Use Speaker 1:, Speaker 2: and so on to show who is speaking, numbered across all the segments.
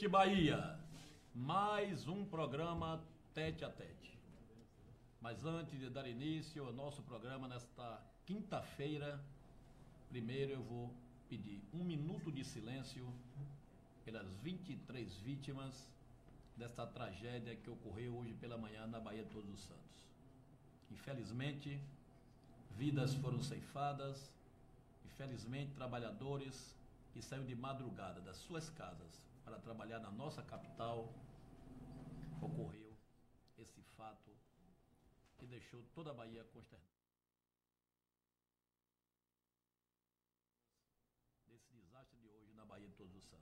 Speaker 1: noite, Bahia. Mais um programa Tete a Tete. Mas antes de dar início ao nosso programa nesta quinta-feira, primeiro eu vou pedir um minuto de silêncio pelas 23 vítimas desta tragédia que ocorreu hoje pela manhã na Bahia de Todos os Santos. Infelizmente, vidas foram ceifadas, infelizmente trabalhadores que saíram de madrugada das suas casas para trabalhar na nossa capital, ocorreu esse fato que deixou toda a Bahia consternada. Desse desastre de hoje na Bahia de Todos os Santos.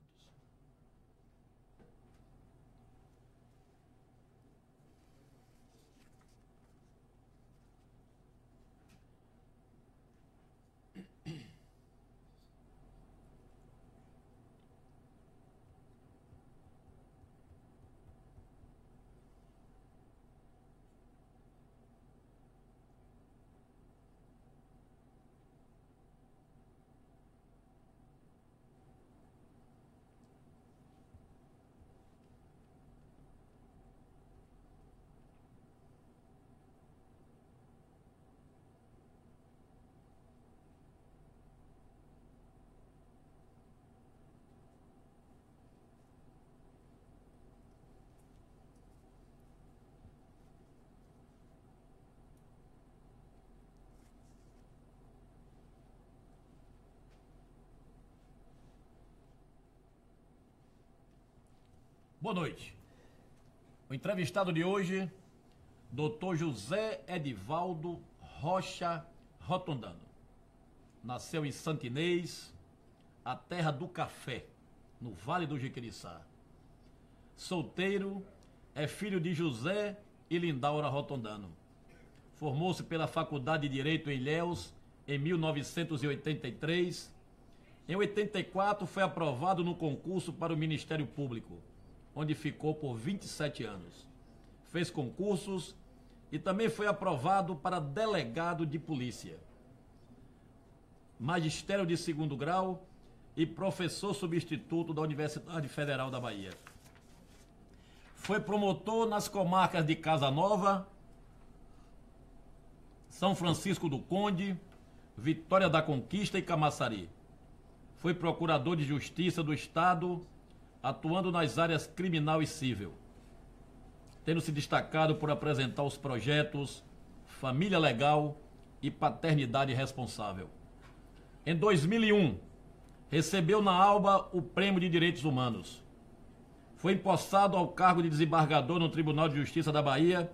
Speaker 1: Boa noite. O entrevistado de hoje, Dr. José Edivaldo Rocha Rotondano. Nasceu em Santinês, a terra do café, no Vale do Jiquiriçá. Solteiro, é filho de José e Lindaura Rotondano. Formou-se pela Faculdade de Direito em Ilhéus em 1983. Em 84 foi aprovado no concurso para o Ministério Público, onde ficou por 27 anos. Fez concursos e também foi aprovado para delegado de polícia, magistério de 2º grau e professor substituto da Universidade Federal da Bahia. Foi promotor nas comarcas de Casa Nova, São Francisco do Conde, Vitória da Conquista e Camaçari. Foi procurador de Justiça do Estado, atuando nas áreas criminal e civil, tendo se destacado por apresentar os projetos Família Legal e Paternidade Responsável. Em 2001, recebeu na ALBA o Prêmio de Direitos Humanos. Foi empossado ao cargo de desembargador no Tribunal de Justiça da Bahia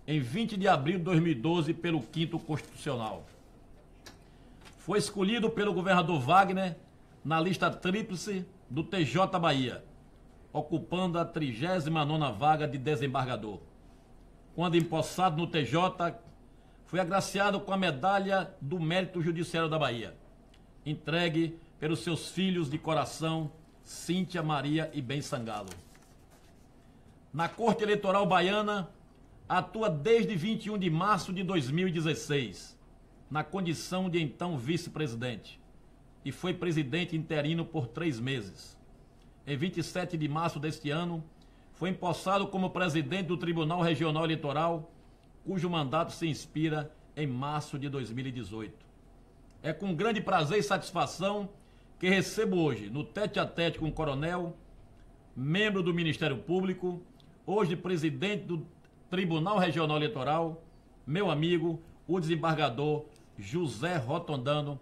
Speaker 1: em 20 de abril de 2012 pelo 5º Constitucional. Foi escolhido pelo governador Wagner na lista tríplice do TJ Bahia, ocupando a 39ª vaga de desembargador. Quando empossado no TJ, foi agraciado com a medalha do Mérito Judiciário da Bahia, entregue pelos seus filhos de coração, Cíntia, Maria e Ben Sangalo. Na Corte Eleitoral Baiana, atua desde 21 de março de 2016, na condição de então vice-presidente, e foi presidente interino por 3 meses. Em 27 de março deste ano, foi empossado como presidente do Tribunal Regional Eleitoral, cujo mandato se inspira em março de 2018. É com grande prazer e satisfação que recebo hoje, no Tete a Tete com o coronel, membro do Ministério Público, hoje presidente do Tribunal Regional Eleitoral, meu amigo, o desembargador José Rotondano,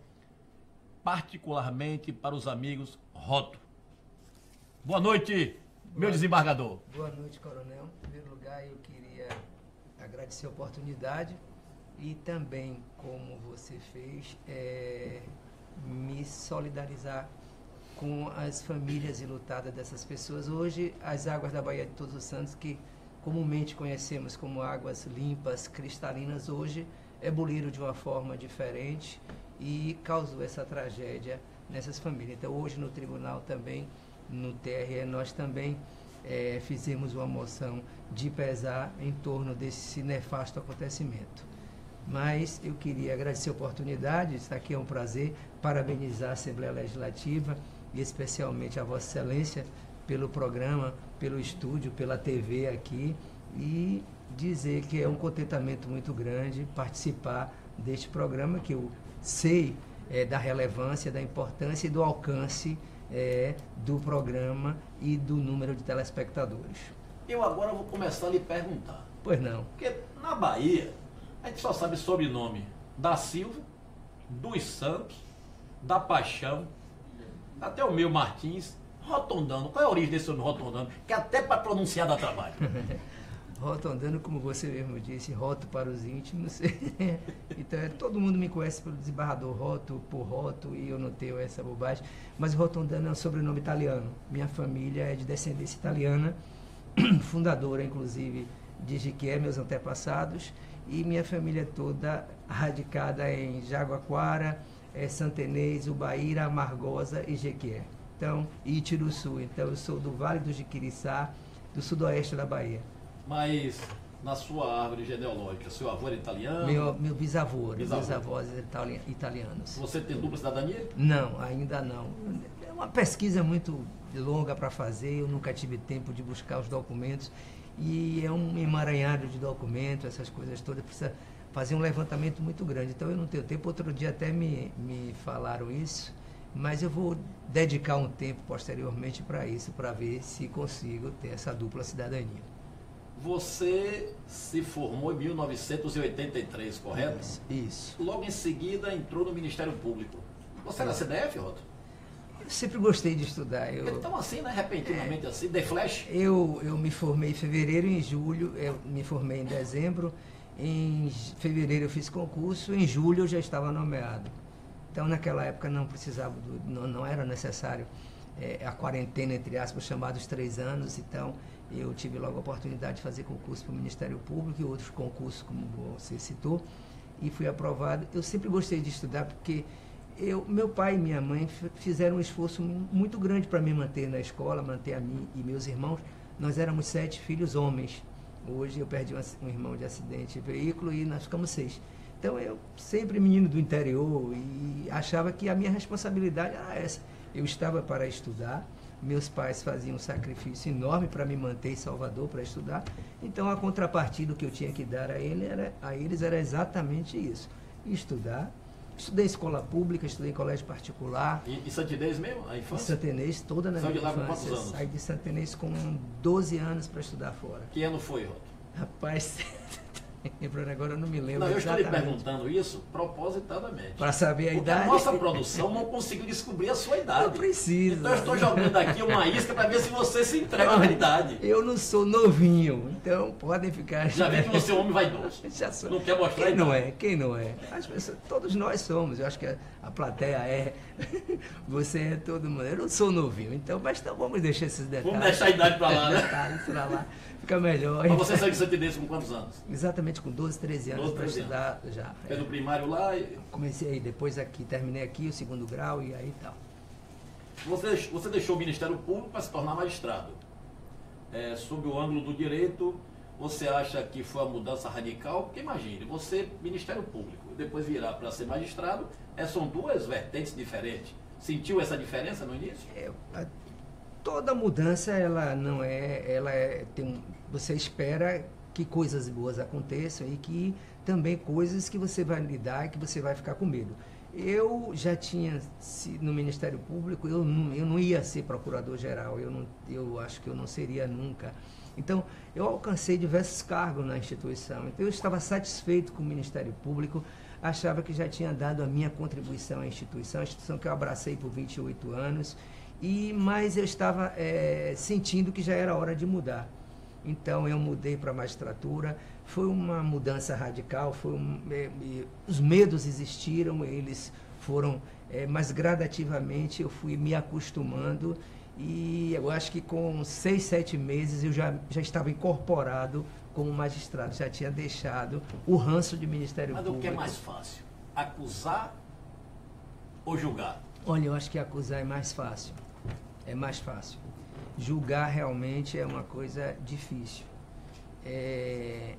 Speaker 1: particularmente para os amigos Roto. Boa noite, meu desembargador.
Speaker 2: Boa noite, coronel. Em primeiro lugar, eu queria agradecer a oportunidade e também, como você fez, me solidarizar com as famílias enlutadas dessas pessoas. Hoje, as águas da Bahia de Todos os Santos, que comumente conhecemos como águas limpas, cristalinas, hoje ebuliram de uma forma diferente e causou essa tragédia nessas famílias. Então, hoje no tribunal também, no TRE, nós também fizemos uma moção de pesar em torno desse nefasto acontecimento. Mas eu queria agradecer a oportunidade, estar aqui é um prazer, parabenizar a Assembleia Legislativa e especialmente a Vossa Excelência pelo programa, pelo estúdio, pela TV aqui, e dizer que é um contentamento muito grande participar deste programa, que eu sei da relevância, da importância e do alcance do programa e do número de telespectadores.
Speaker 1: Eu agora vou começar a lhe perguntar.
Speaker 2: Pois não.
Speaker 1: Porque na Bahia, a gente só sabe sobrenome da Silva, dos Santos, da Paixão, até o meu Martins, Rotondano. Qual é a origem desse nome Rotondano? Que até para pronunciar dá trabalho.
Speaker 2: Rotondano, como você mesmo disse, roto para os íntimos. Então, todo mundo me conhece pelo desembargador Roto, por Roto, e eu não tenho essa bobagem. Mas Rotondano é um sobrenome italiano. Minha família é de descendência italiana, fundadora, inclusive, de Jequié, meus antepassados, e minha família toda radicada em Jaguaquara, Santenês, Ubaíra, Amargosa e Jequié. Então, e Itiruçu. Então, eu sou do Vale do Jiquiriçá, do sudoeste da Bahia.
Speaker 1: Mas na sua árvore genealógica, seu avô era italiano?
Speaker 2: Meu bisavô, meus avós italianos.
Speaker 1: Você tem dupla cidadania?
Speaker 2: Não, ainda não. É uma pesquisa muito longa para fazer, eu nunca tive tempo de buscar os documentos, e é um emaranhado de documentos, essas coisas todas, precisa fazer um levantamento muito grande, então eu não tenho tempo. Outro dia até me falaram isso, mas eu vou dedicar um tempo posteriormente para isso, para ver se consigo ter essa dupla cidadania.
Speaker 1: Você se formou em 1983, correto?
Speaker 2: Isso.
Speaker 1: Logo em seguida entrou no Ministério Público. Você era CDF, Roto?
Speaker 2: Eu sempre gostei de estudar.
Speaker 1: Então assim, né? Repentinamente assim, de flash?
Speaker 2: Eu me formei em fevereiro, em julho, eu me formei em dezembro, em fevereiro eu fiz concurso, em julho eu já estava nomeado. Então naquela época não precisava, não era necessário a quarentena, entre aspas, chamados 3 anos, então eu tive logo a oportunidade de fazer concurso para o Ministério Público e outros concursos, como você citou, e fui aprovado. Eu sempre gostei de estudar porque meu pai e minha mãe fizeram um esforço muito grande para me manter na escola, manter a mim e meus irmãos. Nós éramos 7 filhos homens. Hoje eu perdi um irmão de acidente de veículo e nós ficamos 6. Então eu, sempre menino do interior, e achava que a minha responsabilidade era essa. Eu estava para estudar, meus pais faziam um sacrifício enorme para me manter em Salvador para estudar, então a contrapartida que eu tinha que dar a eles era exatamente isso: estudar. Estudei em escola pública, estudei em colégio particular.
Speaker 1: E Santinês mesmo, a infância?
Speaker 2: Em Santenês, toda na minha infância.
Speaker 1: Quantos anos?
Speaker 2: Saí de Santenês com 12 anos para estudar fora.
Speaker 1: Que ano foi, Roto?
Speaker 2: Rapaz, lembrando agora, eu não me lembro.
Speaker 1: Não, eu estou lhe perguntando isso propositadamente.
Speaker 2: Para saber a idade.
Speaker 1: A nossa produção não conseguiu descobrir a sua idade.
Speaker 2: Eu preciso.
Speaker 1: Então eu estou jogando aqui uma isca para ver se você se entrega na idade.
Speaker 2: Eu não sou novinho, então podem ficar...
Speaker 1: Já vi que você é um homem vaidoso.
Speaker 2: Já sou.
Speaker 1: Não quer mostrar
Speaker 2: Quem
Speaker 1: a idade.
Speaker 2: não é? Quem não é? As pessoas, todos nós somos. Eu acho que a plateia é. Você é todo mundo. Eu não sou novinho, então, mas então vamos deixar esses detalhes.
Speaker 1: Vamos deixar a idade para lá, né?
Speaker 2: Detalhes para lá. Fica melhor.
Speaker 1: Mas você saiu de Santinês com quantos anos?
Speaker 2: Exatamente com 12, 13 anos para estudar já.
Speaker 1: Fez o primário lá e...
Speaker 2: Comecei depois aqui, terminei aqui o 2º grau e aí tal.
Speaker 1: Você deixou o Ministério Público para se tornar magistrado. Sob o ângulo do direito, você acha que foi uma mudança radical? Porque imagine, você, Ministério Público, depois virar para ser magistrado, são 2 vertentes diferentes. Sentiu essa diferença no início?
Speaker 2: Toda mudança, ela não é, você espera que coisas boas aconteçam e que também coisas que você vai lidar e que você vai ficar com medo. Eu já tinha, no Ministério Público, eu não ia ser procurador-geral, eu acho que eu não seria nunca. Então, eu alcancei diversos cargos na instituição, então eu estava satisfeito com o Ministério Público, achava que já tinha dado a minha contribuição à instituição, a instituição que eu abracei por 28 anos, mas eu estava sentindo que já era hora de mudar. Então eu mudei para a magistratura, foi uma mudança radical, os medos existiram, eles foram, mas gradativamente eu fui me acostumando, e eu acho que com 6, 7 meses eu já estava incorporado como magistrado, já tinha deixado o ranço de Ministério Público.
Speaker 1: Mas o que é mais fácil, acusar ou julgar?
Speaker 2: Olha, eu acho que acusar é mais fácil. É mais fácil. Julgar realmente é uma coisa difícil.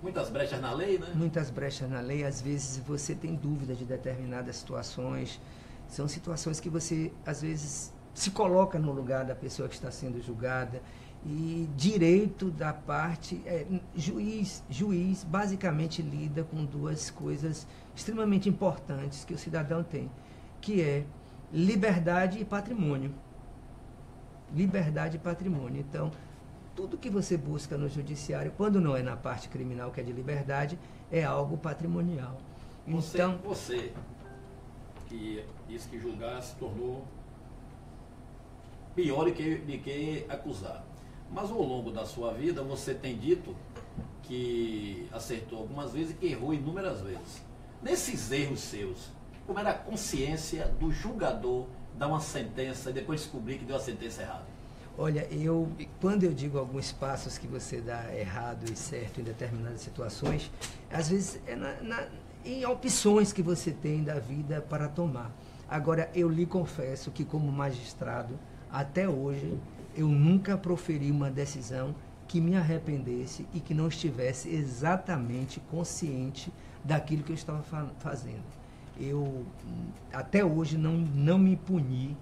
Speaker 1: Muitas brechas na lei, né?
Speaker 2: Muitas brechas na lei. Às vezes você tem dúvida de determinadas situações. São situações que você, às vezes, se coloca no lugar da pessoa que está sendo julgada. E direito da parte, juiz basicamente lida com duas coisas extremamente importantes que o cidadão tem, que é liberdade e patrimônio. Liberdade e patrimônio. Então, tudo que você busca no judiciário, quando não é na parte criminal, que é de liberdade, é algo patrimonial. Então,
Speaker 1: você que disse que julgar se tornou pior de que acusar. Mas ao longo da sua vida você tem dito que acertou algumas vezes e que errou inúmeras vezes. Nesses erros seus, como era a consciência do julgador dar uma sentença e depois descobrir que deu a sentença errada?
Speaker 2: Olha, quando eu digo alguns passos que você dá errado e certo em determinadas situações, às vezes é em opções que você tem da vida para tomar. Agora, eu lhe confesso que como magistrado, até hoje, eu nunca proferi uma decisão que me arrependesse e que não estivesse exatamente consciente daquilo que eu estava fazendo. Eu, até hoje, não me puni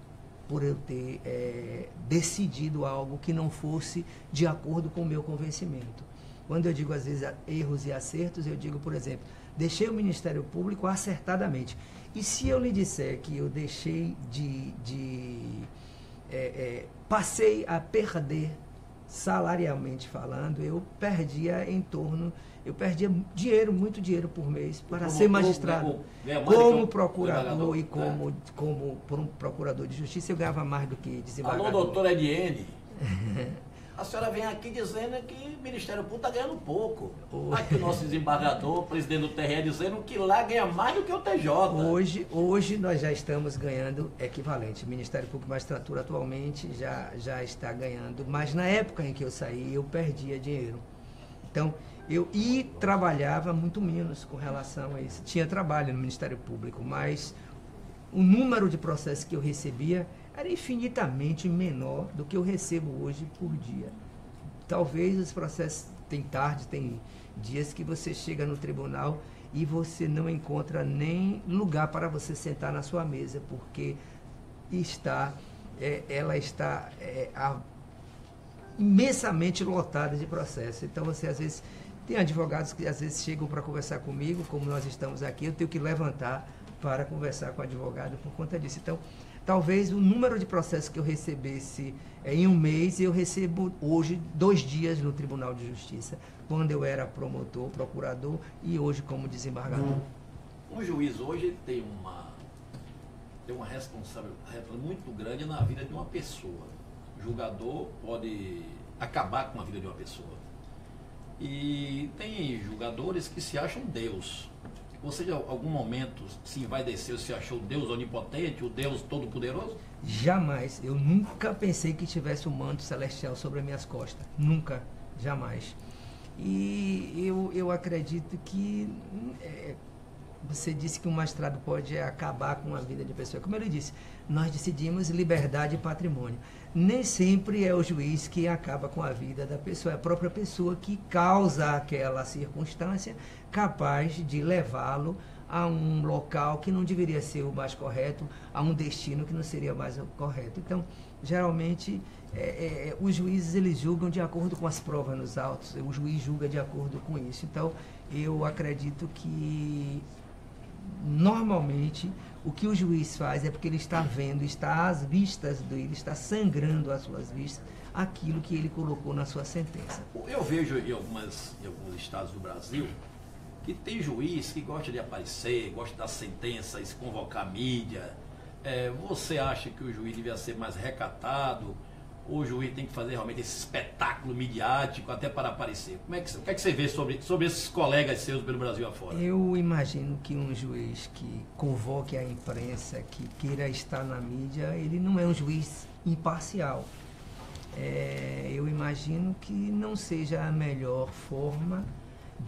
Speaker 2: por eu ter decidido algo que não fosse de acordo com o meu convencimento. Quando eu digo, às vezes, erros e acertos, eu digo, por exemplo, deixei o Ministério Público acertadamente. E se eu lhe disser que eu deixei passei a perder, salarialmente falando, eu perdia dinheiro, muito dinheiro por mês para ser magistrado. Como procurador e como procurador de justiça, eu ganhava mais do que desembargador.
Speaker 1: Alô, doutora Ediene. A senhora vem aqui dizendo que o Ministério Público está ganhando pouco. Aqui o nosso desembargador, o presidente do TRE, dizendo que lá ganha mais do que o TJ.
Speaker 2: Hoje nós já estamos ganhando equivalente. O Ministério Público e Magistratura atualmente já está ganhando, mas na época em que eu saí, eu perdia dinheiro. Então, trabalhava muito menos com relação a isso. Tinha trabalho no Ministério Público, mas o número de processos que eu recebia era infinitamente menor do que eu recebo hoje por dia. Talvez os processos, tem dias que você chega no tribunal e você não encontra nem lugar para você sentar na sua mesa, porque ela está imensamente lotada de processos. Então você às vezes tem advogados que às vezes chegam para conversar comigo, como nós estamos aqui, eu tenho que levantar para conversar com o advogado por conta disso. Então, talvez o número de processos que eu recebesse em um mês, eu recebo hoje 2 dias no Tribunal de Justiça, quando eu era promotor, procurador e hoje como desembargador.
Speaker 1: Um juiz hoje tem uma responsabilidade muito grande na vida de uma pessoa. O julgador pode acabar com a vida de uma pessoa. E tem julgadores que se acham Deus. Você, em algum momento, se envaideceu, se achou Deus onipotente, o Deus todo-poderoso?
Speaker 2: Jamais. Eu nunca pensei que tivesse um manto celestial sobre as minhas costas. Nunca. Jamais. E eu acredito que você disse que um magistrado pode acabar com a vida de pessoa. Como eu lhe disse, nós decidimos liberdade e patrimônio. Nem sempre é o juiz que acaba com a vida da pessoa, é a própria pessoa que causa aquela circunstância capaz de levá-lo a um local que não deveria ser o mais correto, a um destino que não seria mais correto. Então, geralmente, os juízes eles julgam de acordo com as provas nos autos, o juiz julga de acordo com isso. Então, eu acredito que, normalmente, o que o juiz faz é porque ele está vendo, está às vistas dele, está sangrando às suas vistas, aquilo que ele colocou na sua sentença.
Speaker 1: Eu vejo em alguns estados do Brasil que tem juiz que gosta de aparecer, gosta de dar sentenças, convocar a mídia. Você acha que o juiz devia ser mais recatado? Ou o juiz tem que fazer realmente esse espetáculo midiático até para aparecer? O que é que você vê sobre esses colegas seus pelo Brasil afora?
Speaker 2: Eu imagino que um juiz que convoque a imprensa, que queira estar na mídia, ele não é um juiz imparcial. Eu imagino que não seja a melhor forma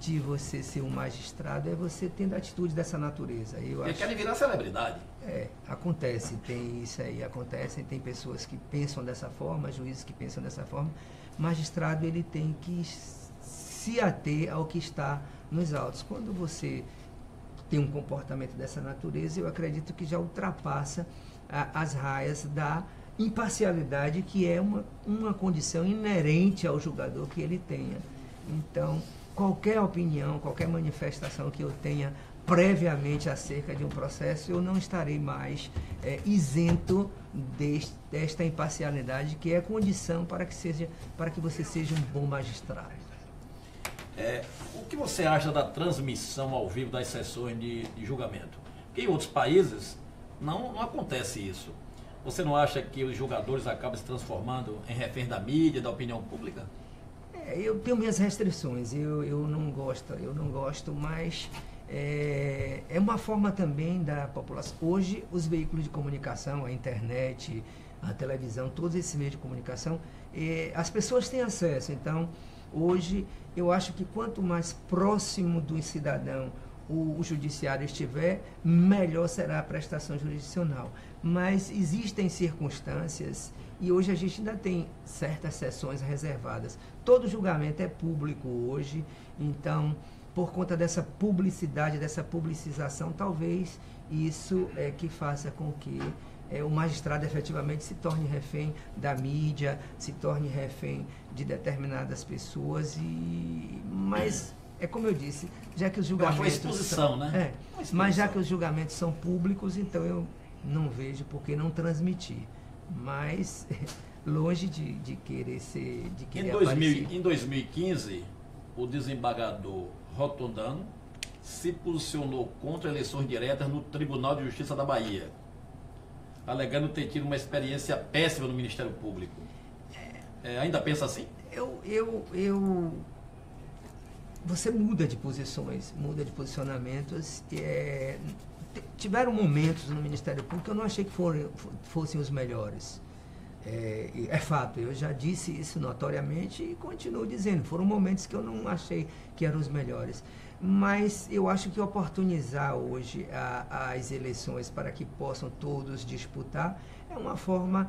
Speaker 2: de você ser um magistrado, é você tendo atitude dessa natureza.
Speaker 1: Eles querem virar celebridade.
Speaker 2: Acontece, tem isso aí, tem pessoas que pensam dessa forma, juízes que pensam dessa forma. Magistrado, ele tem que se ater ao que está nos autos. Quando você tem um comportamento dessa natureza, eu acredito que já ultrapassa as raias da imparcialidade, que é uma condição inerente ao julgador que ele tenha. Então, qualquer opinião, qualquer manifestação que eu tenha previamente acerca de um processo, eu não estarei mais isento desta imparcialidade, que é condição para que você seja um bom magistrado.
Speaker 1: O que você acha da transmissão ao vivo das sessões de julgamento? Porque em outros países não acontece isso. Você não acha que os julgadores acabam se transformando em reféns da mídia, da opinião pública?
Speaker 2: Eu tenho minhas restrições, eu não gosto, mas é uma forma também da população. Hoje, os veículos de comunicação, a internet, a televisão, todos esses meios de comunicação, as pessoas têm acesso. Então, hoje, eu acho que quanto mais próximo do cidadão o judiciário estiver, melhor será a prestação jurisdicional. Mas existem circunstâncias, e hoje a gente ainda tem certas sessões reservadas. Todo julgamento é público hoje, então, por conta dessa publicidade, dessa publicização, talvez isso é que faça com que o magistrado efetivamente se torne refém da mídia, se torne refém de determinadas pessoas, mas é como eu disse, já que os julgamentos...
Speaker 1: Uma exposição, né?
Speaker 2: Mas já que os julgamentos são públicos, então eu não vejo por que não transmitir. Mas longe de querer ser... De querer
Speaker 1: em 2015, o desembargador Rotondano se posicionou contra eleições diretas no Tribunal de Justiça da Bahia, alegando ter tido uma experiência péssima no Ministério Público. Ainda pensa assim? Você muda de posições, muda de posicionamentos. Tiveram momentos no Ministério Público que eu não achei que fossem os melhores. É fato, eu já disse isso notoriamente e continuo dizendo. Foram momentos que eu não achei que eram os melhores. Mas eu acho que oportunizar hoje as eleições para que possam todos disputar é uma forma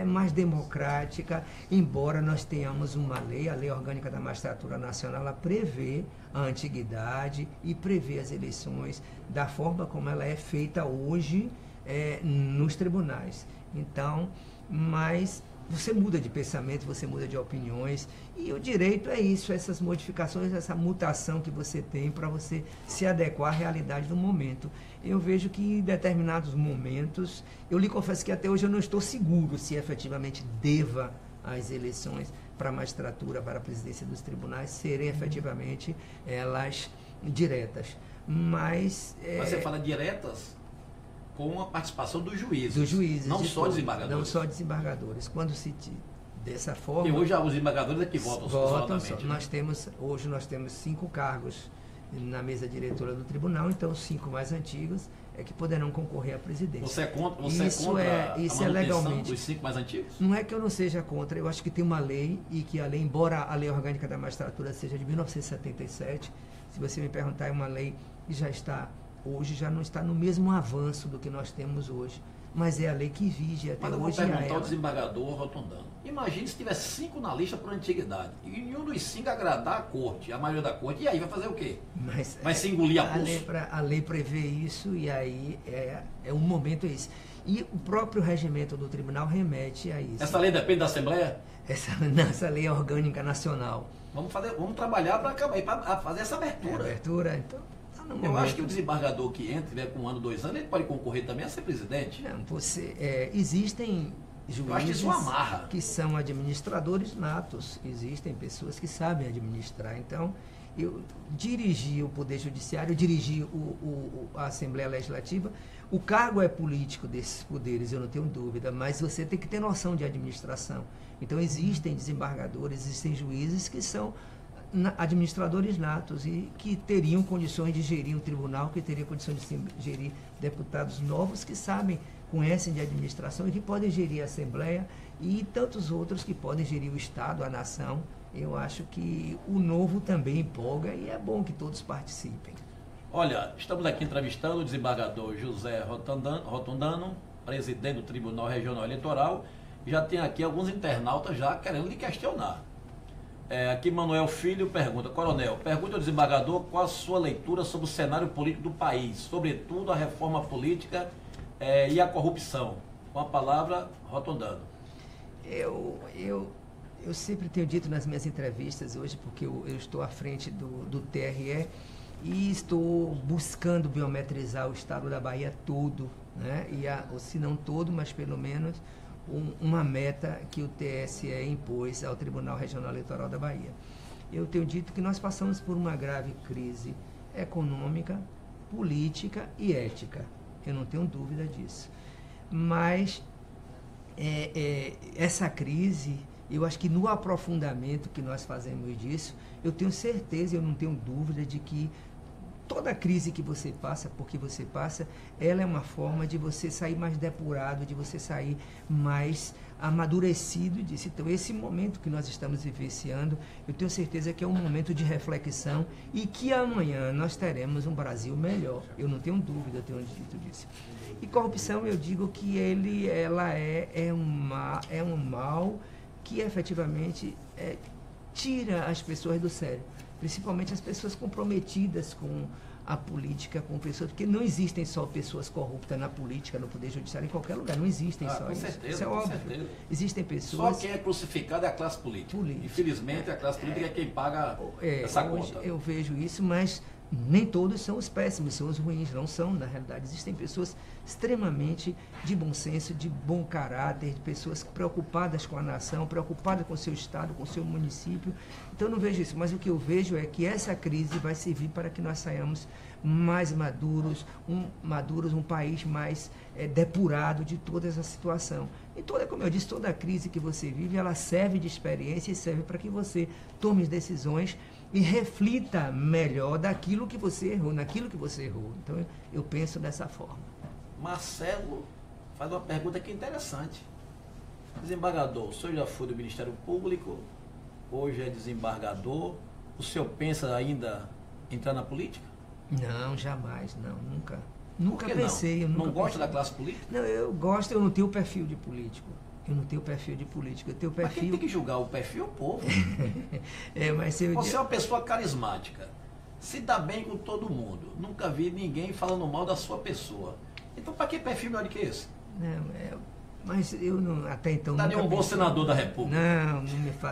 Speaker 1: mais democrática, embora nós tenhamos uma lei, a Lei Orgânica da Magistratura Nacional, ela prevê a antiguidade e prevê as eleições da forma como ela é feita hoje nos tribunais. Então, mas você muda de pensamento, você muda de opiniões, e o direito é isso, essas modificações, essa mutação que você tem para você se adequar à realidade do momento. Eu vejo que em determinados momentos, eu lhe confesso que até hoje eu não estou seguro se efetivamente deva as eleições para a magistratura, para a presidência dos tribunais, serem efetivamente elas diretas. Mas você fala diretas com a participação dos juízes.
Speaker 2: Dos juízes.
Speaker 1: Não só desembargadores.
Speaker 2: Não só desembargadores. Quando se dessa forma...
Speaker 1: E hoje os desembargadores é que votam isoladamente.
Speaker 2: Hoje nós temos 5 cargos na mesa diretora do tribunal, então os 5 mais antigos é que poderão concorrer à presidência.
Speaker 1: Você é contra a manutenção
Speaker 2: legalmente
Speaker 1: dos 5 mais antigos?
Speaker 2: Não é que eu não seja contra, eu acho que tem uma lei, e que a lei, embora a Lei Orgânica da Magistratura seja de 1977, se você me perguntar, é uma lei que já está... Hoje já não está no mesmo avanço do que nós temos hoje, mas é a lei que vige até hoje.
Speaker 1: Mas eu vou perguntar ao desembargador Rotondano. Imagine se tivesse 5 na lista por antiguidade e nenhum dos 5 agradar a corte, a maioria da corte, e aí vai fazer o quê? Vai se engolir a pulso?
Speaker 2: A lei prevê isso, e aí um momento esse. E o próprio regimento do tribunal remete a isso.
Speaker 1: Essa lei depende da Assembleia?
Speaker 2: Essa lei é orgânica nacional.
Speaker 1: Vamos trabalhar para fazer essa abertura.
Speaker 2: Abertura, então...
Speaker 1: Eu acho que o desembargador que entra, tiver com 1 ano, 2 anos, ele pode concorrer também a ser presidente.
Speaker 2: Não, existem juízes que são administradores natos, existem pessoas que sabem administrar. Então, eu dirigi o Poder Judiciário, dirigi a Assembleia Legislativa. O cargo é político desses poderes, eu não tenho dúvida, mas você tem que ter noção de administração. Então, existem desembargadores, existem juízes que são administradores natos e que teriam condições de gerir um tribunal, que teriam condições de gerir deputados novos que sabem, conhecem de administração e que podem gerir a Assembleia, e tantos outros que podem gerir o Estado, a nação. Eu acho que o novo também empolga e é bom que todos participem.
Speaker 1: Olha, estamos aqui entrevistando o desembargador José Rotondano, presidente do Tribunal Regional Eleitoral. Já tem aqui alguns internautas já querendo lhe questionar. Aqui Manuel Filho pergunta: Coronel, pergunta ao desembargador qual a sua leitura sobre o cenário político do país, sobretudo a reforma política e a corrupção. Com a palavra, Rotondano.
Speaker 2: Eu sempre tenho dito nas minhas entrevistas hoje, porque eu estou à frente do TRE e estou buscando biometrizar o estado da Bahia todo, né? Ou se não todo, mas pelo menos uma meta que o TSE impôs ao Tribunal Regional Eleitoral da Bahia. Eu tenho dito que nós passamos por uma grave crise econômica, política e ética. Eu não tenho dúvida disso. Mas essa crise, eu acho que no aprofundamento que nós fazemos disso, eu tenho certeza, eu não tenho dúvida de que toda crise que você passa, porque você passa, ela é uma forma de você sair mais depurado, de você sair mais amadurecido disso. Então, esse momento que nós estamos vivenciando, eu tenho certeza que é um momento de reflexão e que amanhã nós teremos um Brasil melhor. Eu não tenho dúvida, eu tenho dito disso. E corrupção, eu digo que ela é um mal que efetivamente tira as pessoas do sério. Principalmente as pessoas comprometidas com a política, com pessoas, porque não existem só pessoas corruptas na política, no Poder Judiciário, em qualquer lugar, não existem só
Speaker 1: com
Speaker 2: isso.
Speaker 1: Certeza,
Speaker 2: isso é
Speaker 1: com
Speaker 2: óbvio.
Speaker 1: certeza.
Speaker 2: Existem pessoas...
Speaker 1: Só quem é crucificado é a classe política. Infelizmente, a classe política é quem paga essa conta.
Speaker 2: Eu vejo isso, mas nem todos são os péssimos, são os ruins, não são, na realidade. Existem pessoas extremamente de bom senso, de bom caráter, de pessoas preocupadas com a nação, preocupadas com o seu estado, com o seu município. Então, eu não vejo isso, mas o que eu vejo é que essa crise vai servir para que nós saiamos mais maduros, um país mais depurado de toda essa situação. E como eu disse, toda a crise que você vive, ela serve de experiência e serve para que você tome decisões e reflita melhor daquilo que você errou, naquilo que você errou. Então, eu penso dessa forma.
Speaker 1: Marcelo faz uma pergunta que é interessante. Desembargador, o senhor já foi do Ministério Público, hoje é desembargador. O senhor pensa ainda em entrar na política?
Speaker 2: Não, jamais, não, nunca. Nunca pensei.
Speaker 1: Não gosta da classe política?
Speaker 2: Não, eu gosto, eu não tenho perfil de político. Eu não tenho perfil de político, eu tenho perfil...
Speaker 1: Mas quem tem que julgar o perfil é o povo.
Speaker 2: Mas
Speaker 1: Você é uma pessoa carismática, se dá bem com todo mundo. Nunca vi ninguém falando mal da sua pessoa. Então, para que perfil melhor do que esse?
Speaker 2: Não, mas eu não, até então...
Speaker 1: Daria um bom senador da República.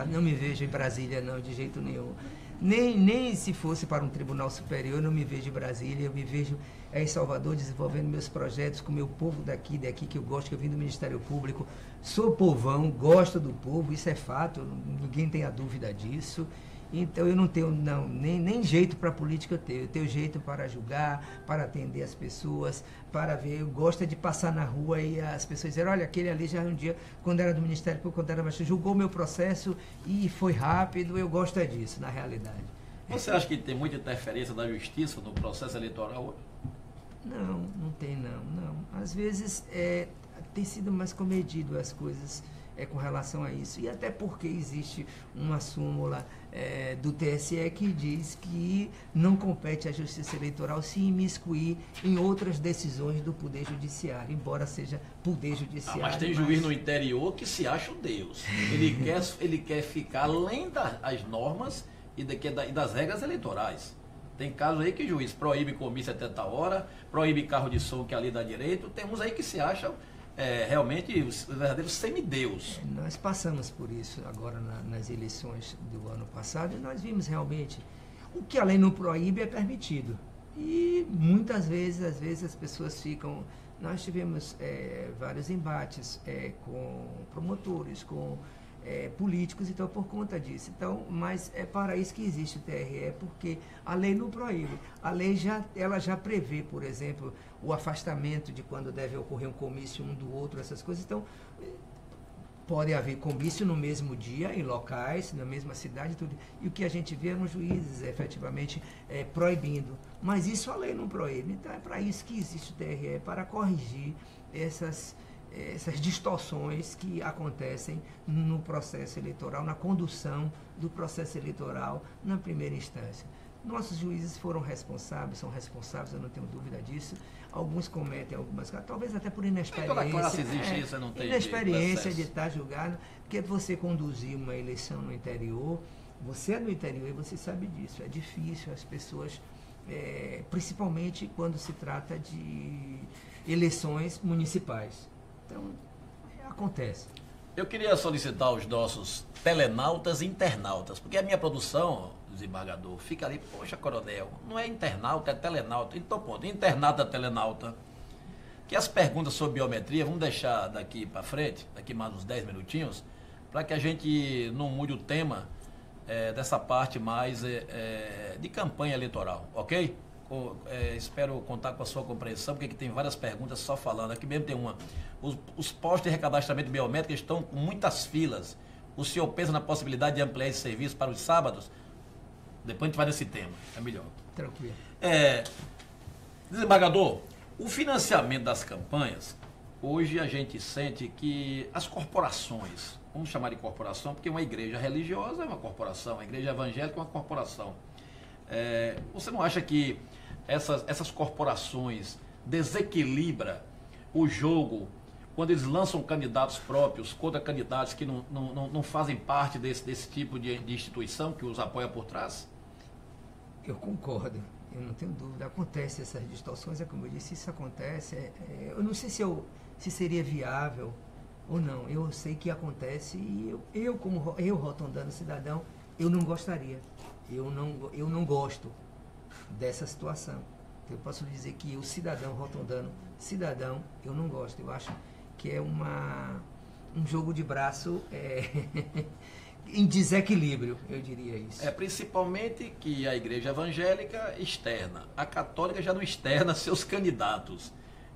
Speaker 2: Não me vejo em Brasília, não, de jeito nenhum. Nem se fosse para um tribunal superior, eu não me vejo em Brasília, eu me vejo em Salvador desenvolvendo meus projetos com o meu povo daqui que eu gosto, que eu vim do Ministério Público. Sou povão, gosto do povo, isso é fato, ninguém tem a dúvida disso. Então eu não tenho nem jeito para a política eu tenho jeito para julgar, para atender as pessoas, para ver, eu gosto de passar na rua e as pessoas dizerem, olha, aquele ali já um dia, quando era do Ministério Público, quando era mais, julgou o meu processo e foi rápido, eu gosto disso, na realidade.
Speaker 1: Você acha que tem muita interferência da justiça no processo eleitoral?
Speaker 2: Não tem não. Às vezes tem sido mais comedido as coisas com relação a isso. E até porque existe uma súmula do TSE que diz que não compete à Justiça Eleitoral se imiscuir em outras decisões do Poder Judiciário, embora seja Poder Judiciário.
Speaker 1: Mas tem juiz no interior que se acha o Deus. Ele quer ficar além das normas e das regras eleitorais. Tem casos aí que o juiz proíbe comício até tal hora, proíbe carro de som que ali dá direito. Tem uns aí que se acham realmente os verdadeiros semideus.
Speaker 2: Nós passamos por isso agora nas eleições do ano passado e nós vimos realmente o que a lei não proíbe é permitido. E muitas vezes, às vezes as pessoas ficam... Nós tivemos vários embates com promotores, com políticos, então por conta disso. Então, mas é para isso que existe o TRE, porque a lei não proíbe. A lei ela já prevê, por exemplo, o afastamento de quando deve ocorrer um comício um do outro, essas coisas. Então, pode haver comício no mesmo dia, em locais, na mesma cidade, tudo. E o que a gente vê é juízes efetivamente proibindo. Mas isso a lei não proíbe. Então, é para isso que existe o TRE, para corrigir essas distorções que acontecem no processo eleitoral, na condução do processo eleitoral na primeira instância. Nossos juízes são responsáveis, eu não tenho dúvida disso. Alguns cometem algumas coisas, talvez até por inexperiência.
Speaker 1: Toda classe existe isso, não tem
Speaker 2: inexperiência de estar julgado, porque você conduzir uma eleição no interior, você é do interior e você sabe disso, é difícil, as pessoas, principalmente quando se trata de eleições municipais. Então, acontece.
Speaker 1: Eu queria solicitar aos nossos telenautas e internautas, porque a minha produção, desembargador, fica ali, poxa, coronel, não é internauta, é telenauta. Então, ponto, internauta, telenauta. Que as perguntas sobre biometria, vamos deixar daqui para frente, daqui mais uns 10 minutinhos, para que a gente não mude o tema dessa parte mais de campanha eleitoral, ok? Espero contar com a sua compreensão, porque aqui tem várias perguntas só falando. Aqui mesmo tem uma. Os postos de recadastramento biométrico estão com muitas filas. O senhor pensa na possibilidade de ampliar esse serviço para os sábados? Depois a gente vai nesse tema, é melhor.
Speaker 2: Tranquilo.
Speaker 1: Desembargador, o financiamento das campanhas, hoje a gente sente que as corporações, vamos chamar de corporação, porque uma igreja religiosa é uma corporação, a igreja evangélica é uma corporação. Você não acha que essas corporações desequilibram o jogo quando eles lançam candidatos próprios contra candidatos que não fazem parte desse tipo de instituição que os apoia por trás?
Speaker 2: Eu concordo, eu não tenho dúvida. Acontece essas distorções, como eu disse, isso acontece. Eu não sei se seria viável ou não. Eu sei que acontece e eu rotondando cidadão, eu não gostaria. Eu não gosto dessa situação. Eu posso dizer que o cidadão rotondando, cidadão, eu não gosto. Eu acho que é um jogo de braço em desequilíbrio, eu diria isso.
Speaker 1: Principalmente que a igreja evangélica externa, a católica já não externa seus candidatos.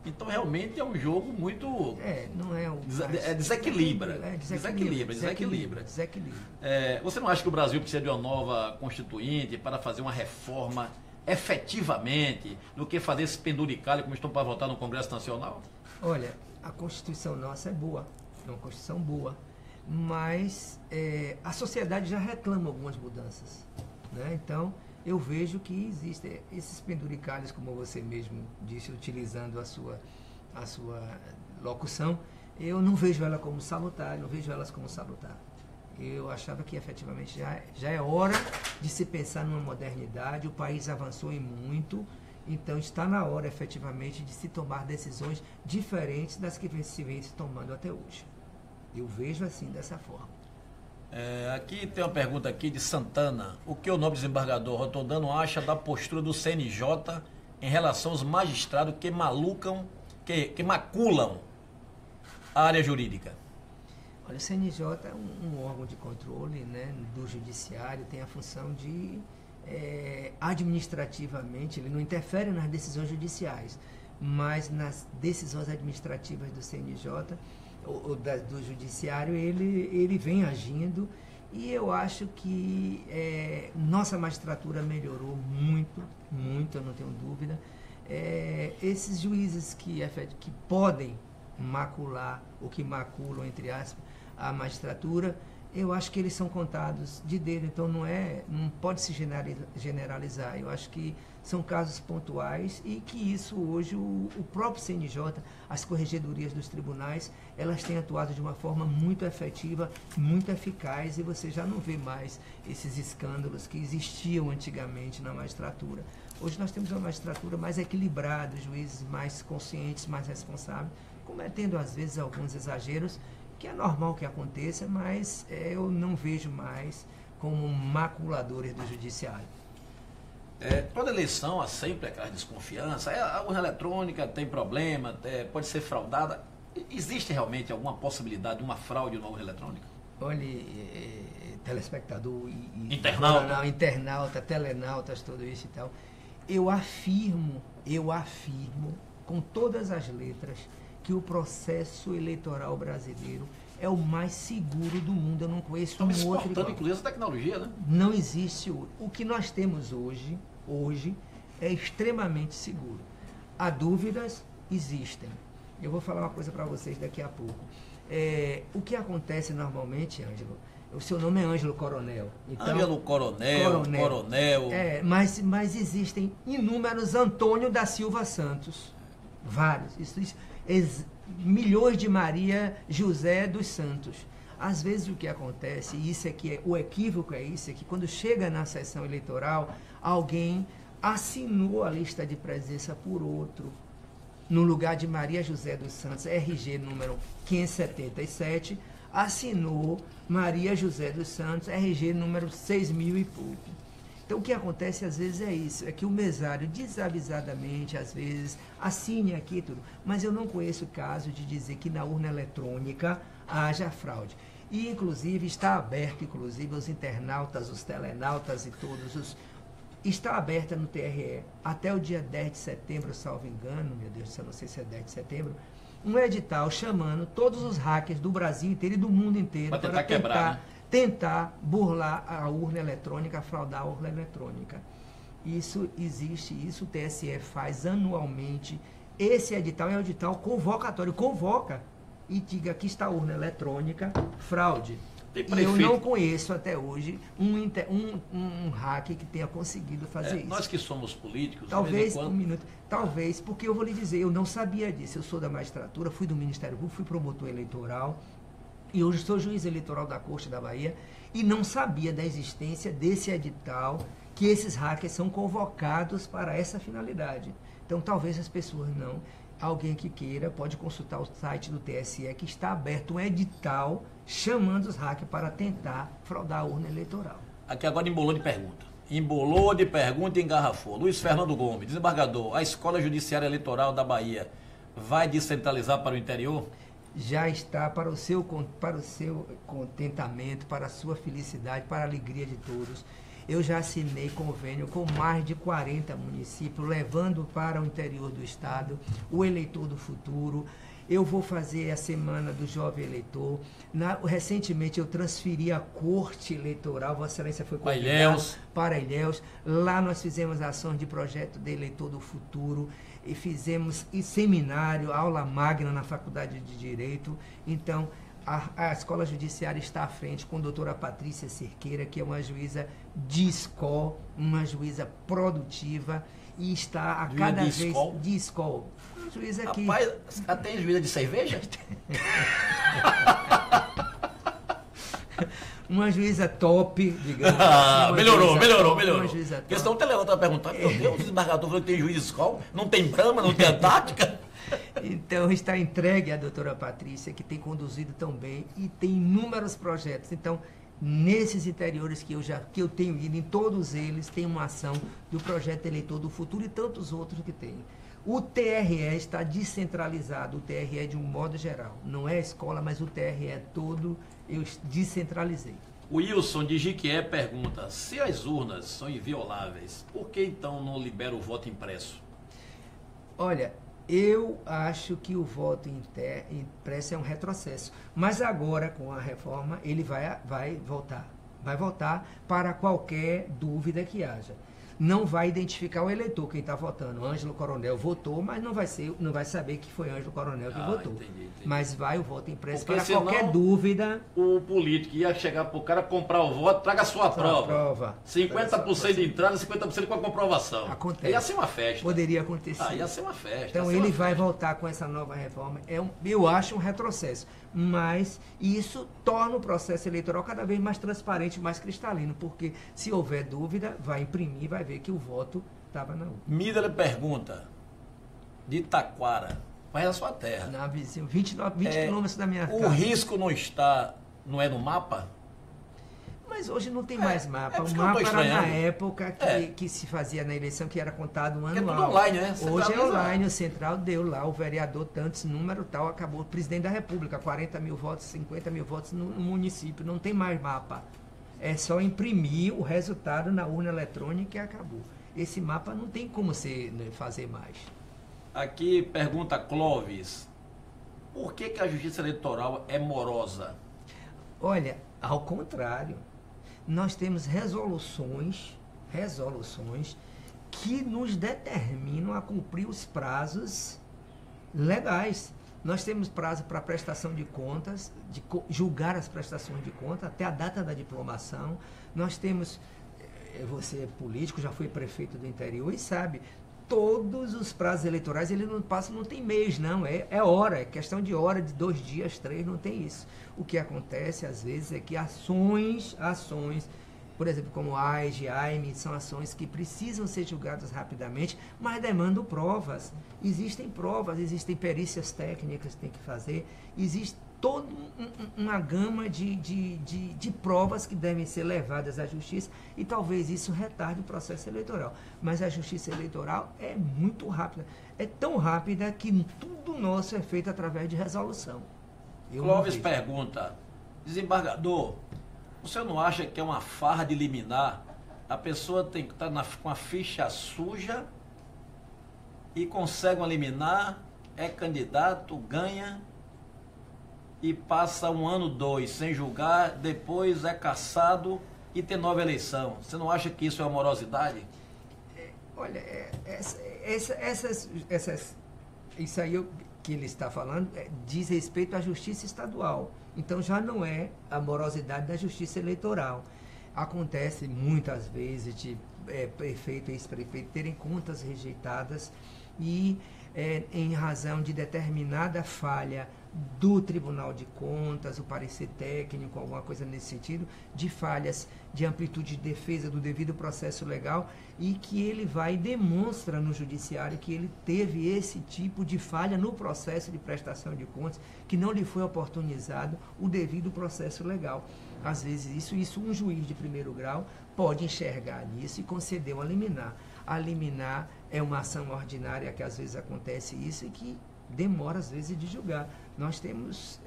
Speaker 1: Então realmente é um jogo muito...
Speaker 2: não é o...
Speaker 1: desequilibra. Desequilibra. Você não acha que o Brasil precisa de uma nova constituinte para fazer uma reforma efetivamente do que fazer esse penduricalho como estão para votar no Congresso Nacional?
Speaker 2: Olha, a Constituição nossa é boa, é uma Constituição boa, mas a sociedade já reclama algumas mudanças, né? Então, eu vejo que existem esses penduricalhos, como você mesmo disse, utilizando a sua locução, eu não vejo ela como salutar, não vejo elas como salutar. Eu achava que efetivamente já é hora de se pensar numa modernidade, o país avançou em muito, então está na hora efetivamente de se tomar decisões diferentes das que se vem se tomando até hoje. Eu vejo assim, dessa forma.
Speaker 1: Aqui tem uma pergunta aqui de Santana. O que o nobre desembargador Rotondano acha da postura do CNJ em relação aos magistrados que maculam a área jurídica?
Speaker 2: Olha, o CNJ é um órgão de controle, né, do judiciário, tem a função de, administrativamente, ele não interfere nas decisões judiciais, mas nas decisões administrativas do CNJ, do judiciário, ele vem agindo, e eu acho que nossa magistratura melhorou muito, eu não tenho dúvida. Esses juízes que podem macular, ou que maculam, entre aspas, a magistratura, eu acho que eles são contados de dedo, então não pode se generalizar. Eu acho que são casos pontuais e que isso hoje o próprio CNJ, as corregedorias dos tribunais, elas têm atuado de uma forma muito efetiva, muito eficaz, e você já não vê mais esses escândalos que existiam antigamente na magistratura. Hoje nós temos uma magistratura mais equilibrada, juízes mais conscientes, mais responsáveis, cometendo às vezes alguns exageros, que é normal que aconteça, mas eu não vejo mais como maculadores do judiciário.
Speaker 1: Toda eleição há sempre aquela desconfiança, a urna eletrônica tem problema, pode ser fraudada. Existe realmente alguma possibilidade de uma fraude na urna eletrônica?
Speaker 2: Olha, telespectador internauta, telenautas, tudo isso e tal, eu afirmo com todas as letras que o processo eleitoral brasileiro é o mais seguro do mundo. Eu não conheço um outro igual.
Speaker 1: Inclusive essa tecnologia, né?
Speaker 2: Não existe. O que nós temos hoje é extremamente seguro. Há dúvidas? Existem. Eu vou falar uma coisa para vocês daqui a pouco. O que acontece normalmente, Ângelo, o seu nome é Ângelo Coronel.
Speaker 1: Então, Ângelo Coronel.
Speaker 2: Mas existem inúmeros Antônio da Silva Santos. Vários. Milhões de Maria José dos Santos. Às vezes o que acontece, e isso aqui o equívoco é isso, é que quando chega na sessão eleitoral, alguém assinou a lista de presença por outro, no lugar de Maria José dos Santos, RG número 577, assinou Maria José dos Santos, RG número 6.000 e pouco. Então, o que acontece às vezes é isso, é que o mesário desavisadamente, às vezes, assine aqui tudo, mas eu não conheço caso de dizer que na urna eletrônica haja fraude. E, inclusive, está aberto, inclusive, os internautas, os telenautas e todos os... Está aberta no TRE até o dia 10 de setembro, salvo engano, meu Deus do céu, não sei se é 10 de setembro, um edital chamando todos os hackers do Brasil inteiro e do mundo inteiro
Speaker 1: para
Speaker 2: tentar burlar a urna eletrônica, fraudar a urna eletrônica. Isso existe, isso o TSE faz anualmente. Esse edital é um edital convocatório, convoca e diga que está a urna eletrônica, fraude. E eu não conheço até hoje um hacker que tenha conseguido fazer isso.
Speaker 1: Nós que somos políticos,
Speaker 2: talvez, um minuto, talvez, porque eu vou lhe dizer, eu não sabia disso. Eu sou da magistratura, fui do Ministério Público, fui promotor eleitoral e hoje sou juiz eleitoral da Corte da Bahia e não sabia da existência desse edital, que esses hackers são convocados para essa finalidade. Então, talvez as pessoas não. Alguém que queira pode consultar o site do TSE, que está aberto um edital chamando os hackers para tentar fraudar a urna eleitoral.
Speaker 1: Aqui agora embolou de pergunta. Embolou de pergunta e engarrafou. Luiz Fernando Gomes, desembargador, a Escola Judiciária Eleitoral da Bahia vai descentralizar para o interior?
Speaker 2: Já está para o seu contentamento, para a sua felicidade, para a alegria de todos. Eu já assinei convênio com mais de 40 municípios, levando para o interior do estado o eleitor do futuro. Eu vou fazer a Semana do Jovem Eleitor. Recentemente eu transferi a Corte Eleitoral, Vossa Excelência foi convidada para Ilhéus. Lá nós fizemos ações de projeto de eleitor do futuro e fizemos seminário, aula magna na Faculdade de Direito. Então, a Escola Judiciária está à frente com a doutora Patrícia Cerqueira, que é uma juíza de escola, uma juíza produtiva, e está a cada vez... De escola. Uma juíza que...
Speaker 1: Rapaz, tem juíza de cerveja?
Speaker 2: Uma juíza top, digamos assim.
Speaker 1: Melhorou.
Speaker 2: Uma juíza top.
Speaker 1: Porque senão o televão está perguntando, meu Deus, o desembargador falou que tem juiz de escola, não tem Brahma, não tem Antártica.
Speaker 2: Então, está entregue à doutora Patrícia, que tem conduzido tão bem e tem inúmeros projetos. Então, nesses interiores que eu tenho ido, em todos eles, tem uma ação do Projeto Eleitor do Futuro e tantos outros que tem. O TRE está descentralizado, o TRE de um modo geral. Não é a escola, mas o TRE todo eu descentralizei.
Speaker 1: O Wilson de Jiquié pergunta, se as urnas são invioláveis, por que então não libera o voto impresso?
Speaker 2: Olha, eu acho que o voto impresso é um retrocesso. Mas agora, com a reforma, ele vai voltar. Vai voltar para qualquer dúvida que haja. Não vai identificar o eleitor, quem está votando. Ângelo Coronel votou, mas não vai saber que foi Ângelo Coronel que votou.
Speaker 1: Entendi.
Speaker 2: Mas vai o voto impresso para qualquer dúvida.
Speaker 1: O político ia chegar para o cara comprar o voto, traga a sua prova. 50% de entrada, 50% com a comprovação.
Speaker 2: Acontece.
Speaker 1: Ia ser uma festa.
Speaker 2: Poderia acontecer.
Speaker 1: Ia ser uma festa.
Speaker 2: Então ele vai voltar com essa nova reforma. Eu acho um retrocesso. Mas isso torna o processo eleitoral cada vez mais transparente, mais cristalino. Porque se houver dúvida, vai imprimir, vai ver que o voto estava na urna.
Speaker 1: Mídale pergunta, de Taquara, mas é a sua terra.
Speaker 2: Na vizinha, 20 quilômetros da minha casa.
Speaker 1: O risco não é no mapa?
Speaker 2: Mas hoje não tem mais mapa. O mapa era na época que se fazia na eleição, que era contado anual.
Speaker 1: É tudo online, né?
Speaker 2: Hoje é online, o Central deu lá, o vereador tantos, número tal, acabou. O presidente da República, 40 mil votos, 50 mil votos no município. Não tem mais mapa. É só imprimir o resultado na urna eletrônica e acabou. Esse mapa não tem como você fazer mais.
Speaker 1: Aqui pergunta Clóvis, por que a justiça eleitoral é morosa?
Speaker 2: Olha, ao contrário, nós temos resoluções que nos determinam a cumprir os prazos legais. Nós temos prazo para prestação de contas, de julgar as prestações de contas até a data da diplomação. Nós temos, você é político, já foi prefeito do interior e sabe, todos os prazos eleitorais, ele não passa, não tem mês, não, é hora, é questão de hora, de 2 dias, 3, não tem isso. O que acontece, às vezes, é que ações, por exemplo, como AIGE, AIME, são ações que precisam ser julgadas rapidamente, mas demandam provas. Existem provas, existem perícias técnicas que tem que fazer, existe toda uma gama de provas que devem ser levadas à justiça e talvez isso retarde o processo eleitoral. Mas a justiça eleitoral é muito rápida. É tão rápida que tudo nosso é feito através de resolução.
Speaker 1: Clóvis pergunta, desembargador, o senhor não acha que é uma farra de liminar? A pessoa tem que estar com a ficha suja e consegue uma liminar, é candidato, ganha e passa 1 ano, 2 sem julgar, depois é cassado e tem nova eleição. Você não acha que isso é uma morosidade?
Speaker 2: Olha, isso aí que ele está falando diz respeito à justiça estadual. Então já não é a morosidade da justiça eleitoral. Acontece muitas vezes de prefeito e ex-prefeito terem contas rejeitadas e em razão de determinada falha do Tribunal de Contas, o parecer técnico, alguma coisa nesse sentido, de falhas de amplitude de defesa do devido processo legal, e que ele vai e demonstra no judiciário que ele teve esse tipo de falha no processo de prestação de contas, que não lhe foi oportunizado o devido processo legal. Às vezes isso um juiz de primeiro grau pode enxergar nisso e conceder uma liminar. A liminar é uma ação ordinária que às vezes acontece isso e que demora às vezes de julgar. Nós temos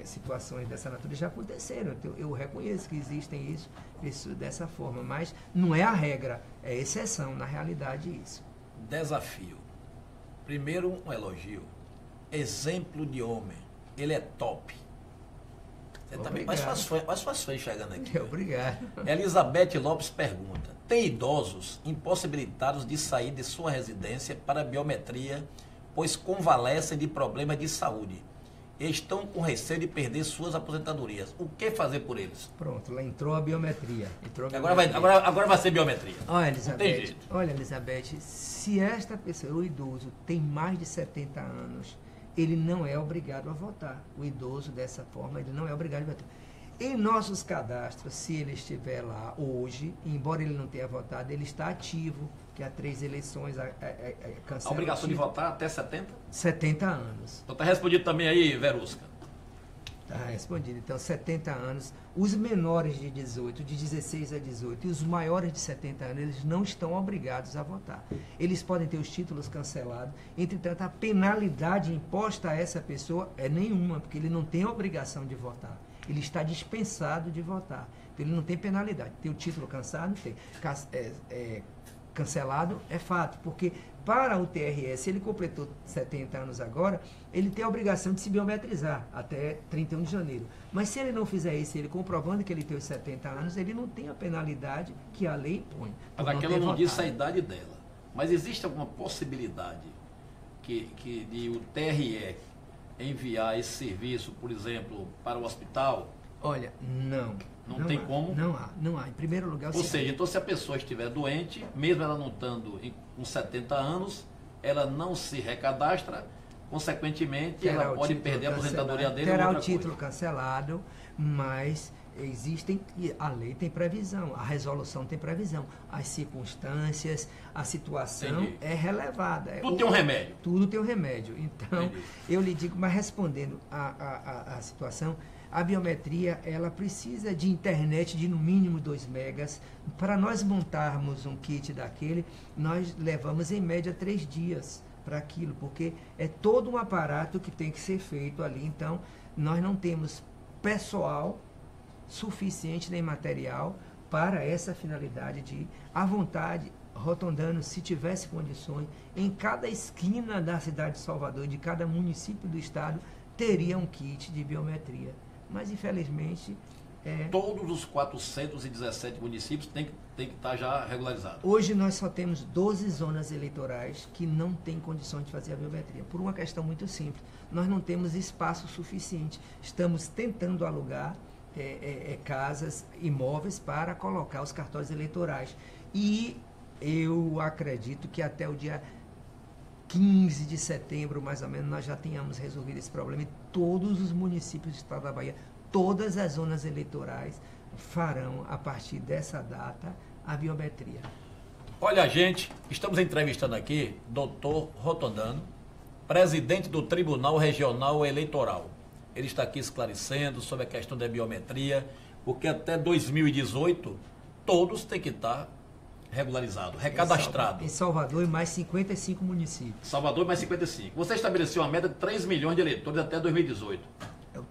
Speaker 2: situações dessa natureza já aconteceram. Eu reconheço que existem isso dessa forma, mas não é a regra, é exceção, na realidade isso.
Speaker 1: Desafio. Primeiro um elogio. Exemplo de homem. Ele é top. Você também, mas faz feio chegando aqui.
Speaker 2: Obrigado.
Speaker 1: Elizabeth Lopes pergunta: tem idosos impossibilitados de sair de sua residência para biometria, pois convalescem de problemas de saúde. Estão com receio de perder suas aposentadorias. O que fazer por eles?
Speaker 2: Pronto, lá entrou a biometria.
Speaker 1: Agora vai ser biometria.
Speaker 2: Olha, Elizabeth, se esta pessoa, o idoso, tem mais de 70 anos, ele não é obrigado a votar. O idoso, dessa forma, ele não é obrigado a votar. Em nossos cadastros, se ele estiver lá hoje, embora ele não tenha votado, ele está ativo, que há 3 eleições
Speaker 1: cancela. A obrigação de votar até 70?
Speaker 2: 70 anos.
Speaker 1: Então está respondido também aí, Verusca.
Speaker 2: Está respondido. Então, 70 anos. Os menores de 18, de 16 a 18, e os maiores de 70 anos, eles não estão obrigados a votar. Eles podem ter os títulos cancelados. Entretanto, a penalidade imposta a essa pessoa é nenhuma, porque ele não tem a obrigação de votar. Ele está dispensado de votar. Então, ele não tem penalidade. Tem o título cansado? Tem. Cancelado é fato, porque para o TRE, se ele completou 70 anos agora, ele tem a obrigação de se biometrizar até 31 de janeiro. Mas se ele não fizer isso, ele comprovando que ele tem os 70 anos, ele não tem a penalidade que a lei põe.
Speaker 1: Mas aquela não disse a idade dela. Mas existe alguma possibilidade de o TRE enviar esse serviço, por exemplo, para o hospital?
Speaker 2: Olha, não.
Speaker 1: Não tem como?
Speaker 2: Não há. Em primeiro lugar...
Speaker 1: Ou seja, então se a pessoa estiver doente, mesmo ela não estando com 70 anos, ela não se recadastra, consequentemente ela pode perder a aposentadoria dele.
Speaker 2: Terá o título cancelado, mas a lei tem previsão, a resolução tem previsão, as circunstâncias, a situação é relevada.
Speaker 1: Tudo tem um remédio.
Speaker 2: Tudo tem um remédio. Então, eu lhe digo, mas respondendo a situação... A biometria, ela precisa de internet de no mínimo 2 megas. Para nós montarmos um kit daquele, nós levamos em média 3 dias para aquilo, porque é todo um aparato que tem que ser feito ali. Então, nós não temos pessoal suficiente nem material para essa finalidade de, à vontade, Rotondano, se tivesse condições, em cada esquina da cidade de Salvador, de cada município do estado, teria um kit de biometria. Mas, infelizmente...
Speaker 1: Todos os 417 municípios têm que estar já regularizados.
Speaker 2: Hoje nós só temos 12 zonas eleitorais que não têm condições de fazer a biometria. Por uma questão muito simples. Nós não temos espaço suficiente. Estamos tentando alugar casas, imóveis para colocar os cartórios eleitorais. E eu acredito que até o dia 15 de setembro, mais ou menos, nós já tenhamos resolvido esse problema e todos os municípios do estado da Bahia, todas as zonas eleitorais farão, a partir dessa data, a biometria.
Speaker 1: Olha, gente, estamos entrevistando aqui Dr. Rotondano, presidente do Tribunal Regional Eleitoral. ele está aqui esclarecendo sobre a questão da biometria, porque até 2018 todos têm que estar regularizados, recadastrados.
Speaker 2: Em Salvador e mais 55 municípios.
Speaker 1: Salvador mais 55. Você estabeleceu uma meta de 3 milhões de eleitores até 2018.
Speaker 2: É o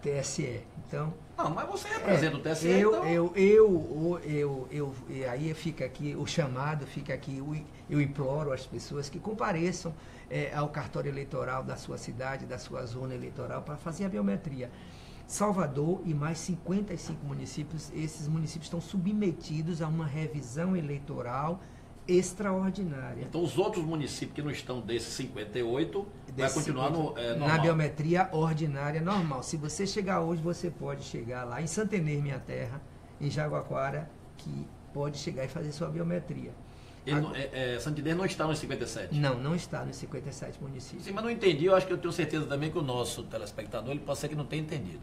Speaker 2: TSE. Então...
Speaker 1: Não, mas você representa o TSE,
Speaker 2: aí fica aqui o chamado, fica aqui, eu imploro às pessoas que compareçam ao cartório eleitoral da sua cidade, da sua zona eleitoral, para fazer a biometria. Salvador e mais 55 municípios, esses municípios estão submetidos a uma revisão eleitoral extraordinária.
Speaker 1: Então os outros municípios que não estão desses 58 vai continuar normal.
Speaker 2: Na biometria ordinária normal. Se você chegar hoje, você pode chegar lá em Santenês, minha terra, em Jaguaquara, que pode chegar e fazer sua biometria.
Speaker 1: Santinês não está nos 57?
Speaker 2: Não está nos 57 municípios.
Speaker 1: Sim, mas não entendi, eu acho que eu tenho certeza também que o nosso telespectador, ele pode ser que não tenha entendido.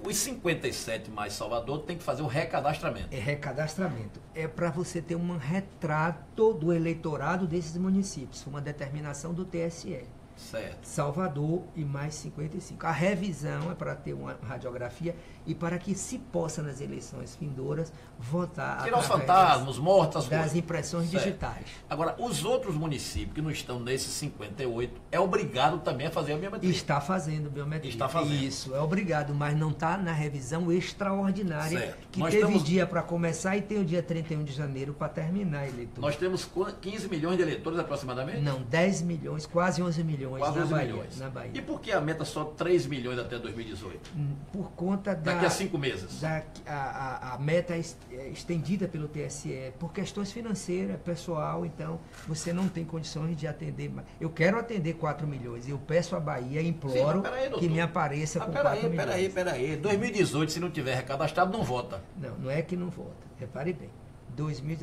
Speaker 1: Os 57 mais Salvador tem que fazer o recadastramento.
Speaker 2: É recadastramento. É para você ter um retrato do eleitorado desses municípios. Foi uma determinação do TSE.
Speaker 1: Certo.
Speaker 2: Salvador e mais 55. A revisão é para ter uma radiografia e para que se possa, nas eleições vindouras, votar
Speaker 1: tirar os fantasmas, mortos,
Speaker 2: das impressões digitais.
Speaker 1: Agora, os outros municípios que não estão nesses 58, é obrigado também a fazer a biometria.
Speaker 2: Está fazendo biometria.
Speaker 1: Está fazendo.
Speaker 2: Isso, é obrigado, mas não está na revisão extraordinária,
Speaker 1: certo.
Speaker 2: que teve dia para começar e tem o dia 31 de janeiro para terminar a eleitura.
Speaker 1: Nós temos 15 milhões de eleitores aproximadamente?
Speaker 2: Não, 10 milhões, quase 11 milhões.
Speaker 1: Quase 11
Speaker 2: Bahia,
Speaker 1: milhões.
Speaker 2: Na Bahia.
Speaker 1: E por que a meta só 3 milhões até 2018?
Speaker 2: Por conta
Speaker 1: daqui a 5 meses.
Speaker 2: A meta é estendida pelo TSE por questões financeiras, pessoal, então você não tem condições de atender. Eu quero atender 4 milhões. Eu peço à Bahia, imploro que me apareça com 4 milhões.
Speaker 1: Peraí. 2018, se não tiver recadastrado, não vota.
Speaker 2: Não é que não vota. Repare bem.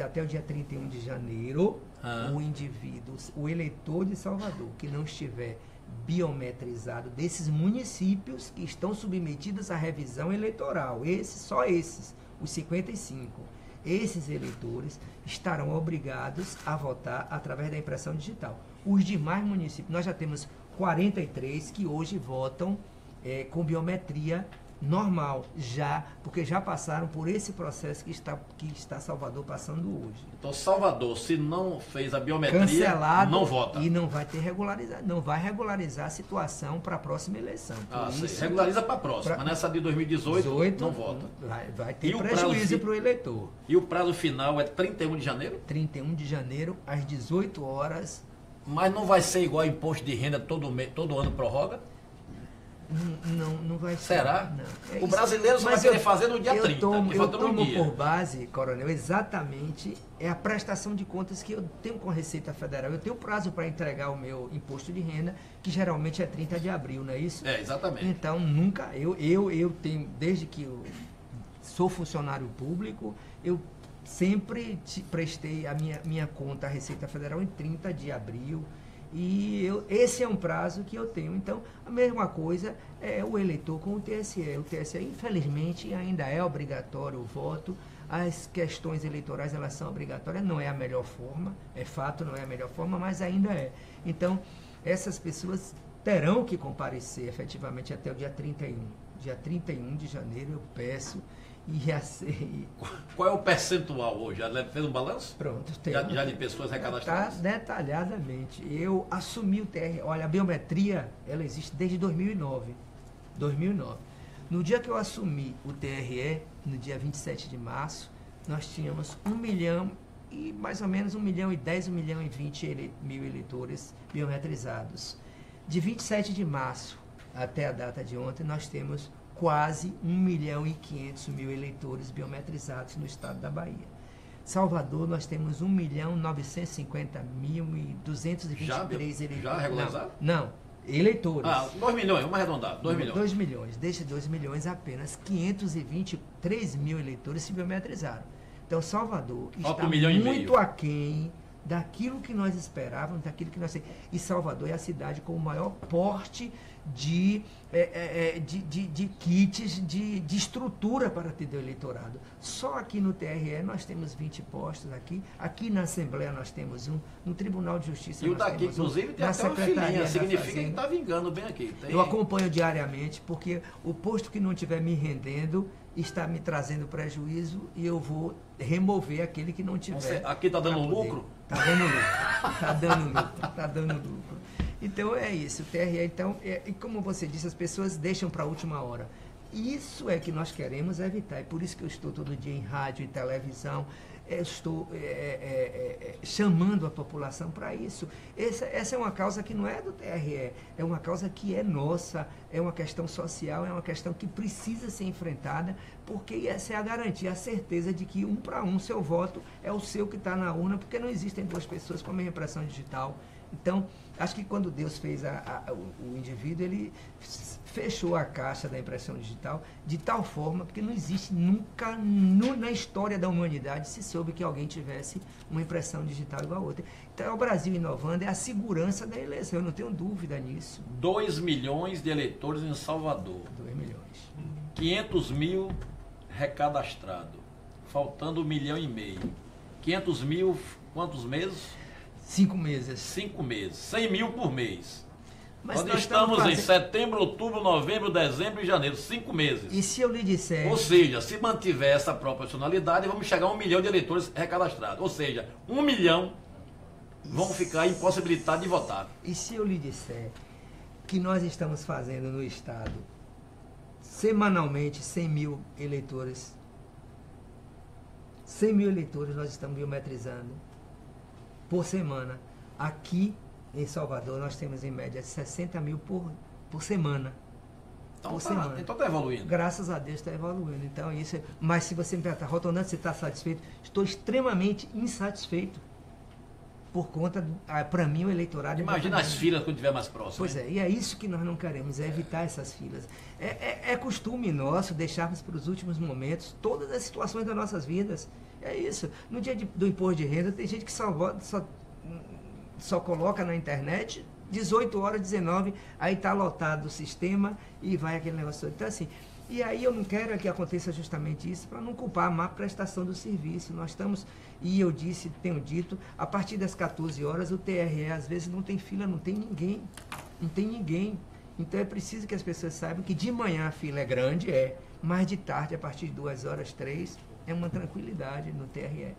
Speaker 2: Até o dia 31 de janeiro, o indivíduo, o eleitor de Salvador, que não estiver biometrizado desses municípios que estão submetidos à revisão eleitoral, só esses, os 55, esses eleitores estarão obrigados a votar através da impressão digital. Os demais municípios, nós já temos 43 que hoje votam com biometria normal, porque já passaram por esse processo que está Salvador passando hoje.
Speaker 1: Então Salvador, se não fez a biometria,
Speaker 2: cancelado,
Speaker 1: não vota.
Speaker 2: E não vai ter não vai regularizar a situação para a próxima eleição.
Speaker 1: Regulariza para a próxima, mas nessa de 2018 não vota.
Speaker 2: Vai ter prejuízo para o eleitor.
Speaker 1: E o prazo final é 31 de janeiro?
Speaker 2: 31 de janeiro, às 18 horas.
Speaker 1: Mas não vai ser igual imposto de renda todo ano prorroga?
Speaker 2: Não vai ser.
Speaker 1: Será?
Speaker 2: Não.
Speaker 1: O brasileiro só vai querer fazer no dia 30.
Speaker 2: Eu tomo por base, Coronel, exatamente a prestação de contas que eu tenho com a Receita Federal. Eu tenho prazo para entregar o meu imposto de renda, que geralmente é 30 de abril, não é isso?
Speaker 1: Exatamente.
Speaker 2: Então, nunca, eu tenho, desde que eu sou funcionário público, eu sempre prestei a minha conta à Receita Federal em 30 de abril. E esse é um prazo que eu tenho. Então, a mesma coisa é o eleitor com o TSE. O TSE, infelizmente, ainda é obrigatório o voto. As questões eleitorais, elas são obrigatórias. Não é a melhor forma, é fato, não é a melhor forma, mas ainda é. Então, essas pessoas terão que comparecer efetivamente até o dia 31. Dia 31 de janeiro, eu peço.
Speaker 1: Qual é o percentual hoje? Já fez um balanço?
Speaker 2: Pronto.
Speaker 1: Já de pessoas recadastradas?
Speaker 2: Tá detalhadamente. Eu assumi o TRE. Olha, a biometria, ela existe desde 2009. No dia que eu assumi o TRE, no dia 27 de março, nós tínhamos 1 milhão e mais ou menos 1 milhão e 10, 1 milhão e 20 mil eleitores biometrizados. De 27 de março até a data de ontem, nós temos quase 1 milhão e 500 mil eleitores biometrizados no estado da Bahia. Salvador, nós temos 1 milhão 950 mil e 223 eleitores.
Speaker 1: Já regularizaram?
Speaker 2: Não, eleitores.
Speaker 1: 2 milhões, vamos arredondar, 2 milhões.
Speaker 2: 2 milhões. Desses 2 milhões, apenas 523 mil eleitores se biometrizaram. Então, Salvador está muito aquém daquilo que nós esperávamos, daquilo que nós... E Salvador é a cidade com o maior porte de kits de estrutura para atender o eleitorado. Só aqui no TRE nós temos 20 postos aqui na Assembleia nós temos um, no Tribunal de Justiça
Speaker 1: e o
Speaker 2: nós
Speaker 1: daqui,
Speaker 2: temos
Speaker 1: inclusive,
Speaker 2: um,
Speaker 1: tem
Speaker 2: na
Speaker 1: até uma
Speaker 2: Secretaria
Speaker 1: filhinha,
Speaker 2: da
Speaker 1: significa que
Speaker 2: Fazenda.
Speaker 1: está vingando bem aqui.
Speaker 2: Eu acompanho diariamente, porque o posto que não estiver me rendendo está me trazendo prejuízo e eu vou remover aquele que não tiver.
Speaker 1: Aqui está dando lucro?
Speaker 2: Está dando lucro, está dando lucro, está dando lucro. Então é isso, o TRE, então, e como você disse, as pessoas deixam para a última hora. Isso é que nós queremos evitar, e por isso que eu estou todo dia em rádio e televisão, estou chamando a população para isso. Essa é uma causa que não é do TRE, é uma causa que é nossa, é uma questão social, é uma questão que precisa ser enfrentada, porque essa é a garantia, a certeza de que 1 para 1 seu voto é o seu que está na urna, porque não existem duas pessoas com a mesma impressão digital. Então, acho que quando Deus fez o indivíduo, ele fechou a caixa da impressão digital de tal forma, porque não existe nunca na história da humanidade se soube que alguém tivesse uma impressão digital igual a outra. Então, o Brasil inovando é a segurança da eleição, eu não tenho dúvida nisso.
Speaker 1: 2 milhões de eleitores em Salvador.
Speaker 2: 2 milhões.
Speaker 1: 500 mil recadastrados, faltando 1,5 milhão. 500 mil, quantos meses?
Speaker 2: 5 meses.
Speaker 1: 5 meses. 100 mil por mês.
Speaker 2: Mas
Speaker 1: nós estamos em setembro, outubro, novembro, dezembro e janeiro. 5 meses.
Speaker 2: E se eu lhe disser...
Speaker 1: Ou seja, se mantiver essa proporcionalidade, vamos chegar a 1 milhão de eleitores recadastrados. Ou seja, 1 milhão vão ficar impossibilitados de votar.
Speaker 2: E se eu lhe disser que nós estamos fazendo no Estado, semanalmente, 100 mil eleitores. 100 mil eleitores nós estamos biometrizando por semana. Aqui em Salvador nós temos em média 60 mil por semana.
Speaker 1: Então está evoluindo.
Speaker 2: Graças a Deus está evoluindo. Então, isso. Mas se você me perguntar, Rotondante, você está satisfeito? Estou extremamente insatisfeito. Por conta, para mim, o eleitorado...
Speaker 1: Imagina as filas quando estiver mais próximo.
Speaker 2: Pois é, e é isso que nós não queremos, é evitar essas filas. É costume nosso deixarmos para os últimos momentos todas as situações das nossas vidas. É isso. No dia do imposto de renda, tem gente que só coloca na internet 18 horas, 19, aí está lotado o sistema e vai aquele negócio todo. Então, assim, e aí eu não quero que aconteça justamente isso para não culpar a má prestação do serviço. Nós estamos, e eu tenho dito, a partir das 14 horas o TRE às vezes não tem fila, não tem ninguém. Não tem ninguém. Então é preciso que as pessoas saibam que de manhã a fila é grande, mas de tarde, a partir de 2 horas, 3, é uma tranquilidade no TRE.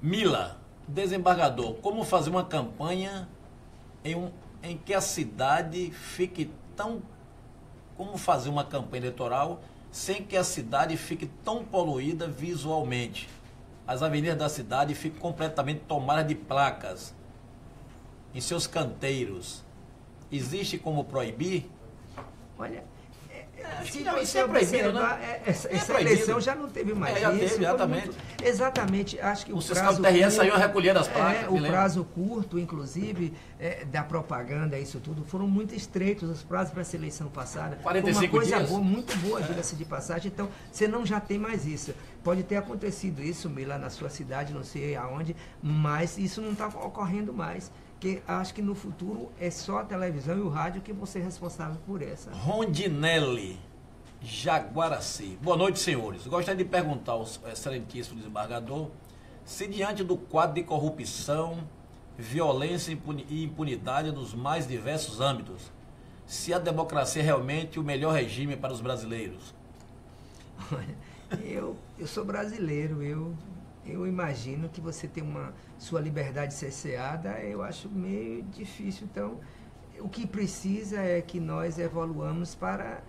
Speaker 1: Mila, desembargador, como fazer uma campanha em que a cidade fique tão... Como fazer uma campanha eleitoral sem que a cidade fique tão poluída visualmente? As avenidas da cidade ficam completamente tomadas de placas em seus canteiros. Existe como proibir?
Speaker 2: Olha...
Speaker 1: Isso é proibido, né?
Speaker 2: Essa eleição já não teve mais
Speaker 1: já
Speaker 2: isso.
Speaker 1: Teve, exatamente.
Speaker 2: Exatamente. Acho que o
Speaker 1: fiscal do TRE saiu a recolher as placas.
Speaker 2: O prazo curto, inclusive, da propaganda, isso tudo, foram muito estreitos os prazos para essa eleição passada.
Speaker 1: 45
Speaker 2: dias. Uma coisa
Speaker 1: dias?
Speaker 2: boa, muito boa, diga-se de passagem. Então, você não já tem mais isso. Pode ter acontecido isso, Mila, na sua cidade, não sei aonde, mas isso não está ocorrendo mais. Porque acho que no futuro é só a televisão e o rádio que vão ser responsáveis por essa.
Speaker 1: Rondinelli, Jaguaraci. Boa noite, senhores. Gostaria de perguntar ao excelentíssimo desembargador se diante do quadro de corrupção, violência e impunidade nos mais diversos âmbitos, se a democracia é realmente o melhor regime para os brasileiros.
Speaker 2: Olha, eu sou brasileiro, eu imagino que você tem sua liberdade cerceada, eu acho meio difícil. Então, o que precisa é que nós evoluamos para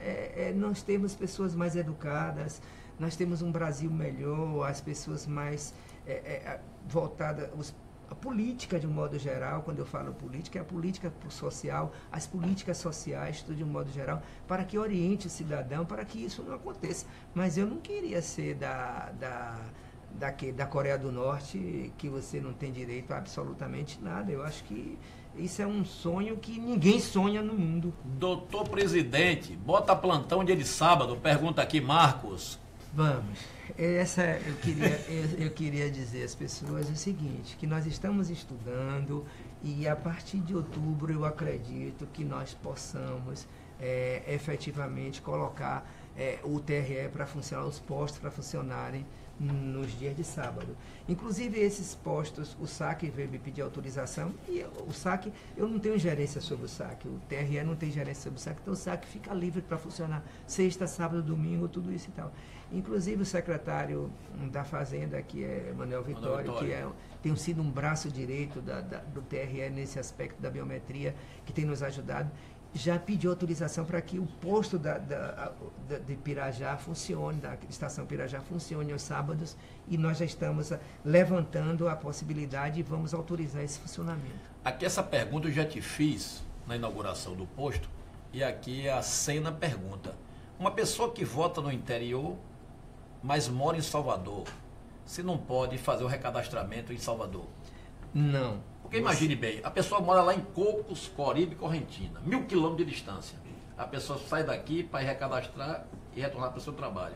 Speaker 2: nós termos pessoas mais educadas, nós temos um Brasil melhor, as pessoas mais voltadas, a política de um modo geral, quando eu falo política, é a política social, as políticas sociais, tudo de um modo geral, para que oriente o cidadão, para que isso não aconteça. Mas eu não queria ser da Coreia do Norte, que você não tem direito a absolutamente nada. Eu acho que isso é um sonho que ninguém sonha no mundo.
Speaker 1: Doutor presidente, bota plantão dia de sábado, pergunta aqui Marcos.
Speaker 2: Vamos. Eu queria dizer às pessoas o seguinte, que nós estamos estudando e a partir de outubro eu acredito que nós possamos efetivamente colocar o TRE para funcionar, os postos para funcionarem nos dias de sábado. Inclusive esses postos, o SAC veio me pedir autorização e o SAC, eu não tenho gerência sobre o SAC, o TRE não tem gerência sobre o SAC, então o SAC fica livre para funcionar sexta, sábado, domingo, tudo isso e tal. Inclusive o secretário da Fazenda, que é Manuel Vitório, que tem sido um braço direito do TRE nesse aspecto da biometria, que tem nos ajudado, já pediu autorização para que o posto de Pirajá funcione, da estação Pirajá funcione aos sábados, e nós já estamos levantando a possibilidade e vamos autorizar esse funcionamento.
Speaker 1: Aqui essa pergunta eu já te fiz na inauguração do posto, e aqui a Sena pergunta: uma pessoa que vota no interior, mas mora em Salvador, se não pode fazer o recadastramento em Salvador?
Speaker 2: Não.
Speaker 1: Porque imagine bem, a pessoa mora lá em Cocos, Coribe e Correntina, 1000 quilômetros de distância. A pessoa sai daqui para ir recadastrar e retornar para o seu trabalho.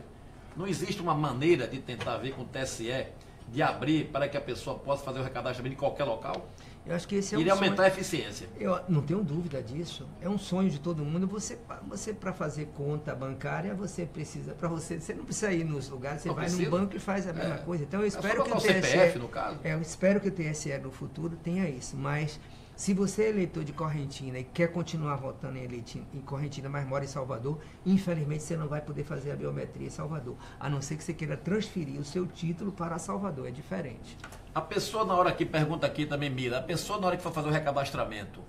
Speaker 1: Não existe uma maneira de tentar ver com o TSE, de abrir para que a pessoa possa fazer o recadastramento em qualquer local?
Speaker 2: Eu acho que esse é
Speaker 1: Iria aumentar a eficiência.
Speaker 2: Eu não tenho dúvida disso. É um sonho de todo mundo. Você para fazer conta bancária, você não precisa ir nos lugares, você vai num banco e faz a mesma coisa. Então eu espero que o TSE,
Speaker 1: CPF, no caso.
Speaker 2: eu espero que o TSE no futuro tenha isso. Mas se você é eleitor de Correntina e quer continuar votando em Correntina, mas mora em Salvador, infelizmente você não vai poder fazer a biometria em Salvador, a não ser que você queira transferir o seu título para Salvador. É diferente.
Speaker 1: A pessoa na hora que pergunta aqui também, Mira, a pessoa na hora que for fazer o recadastramento,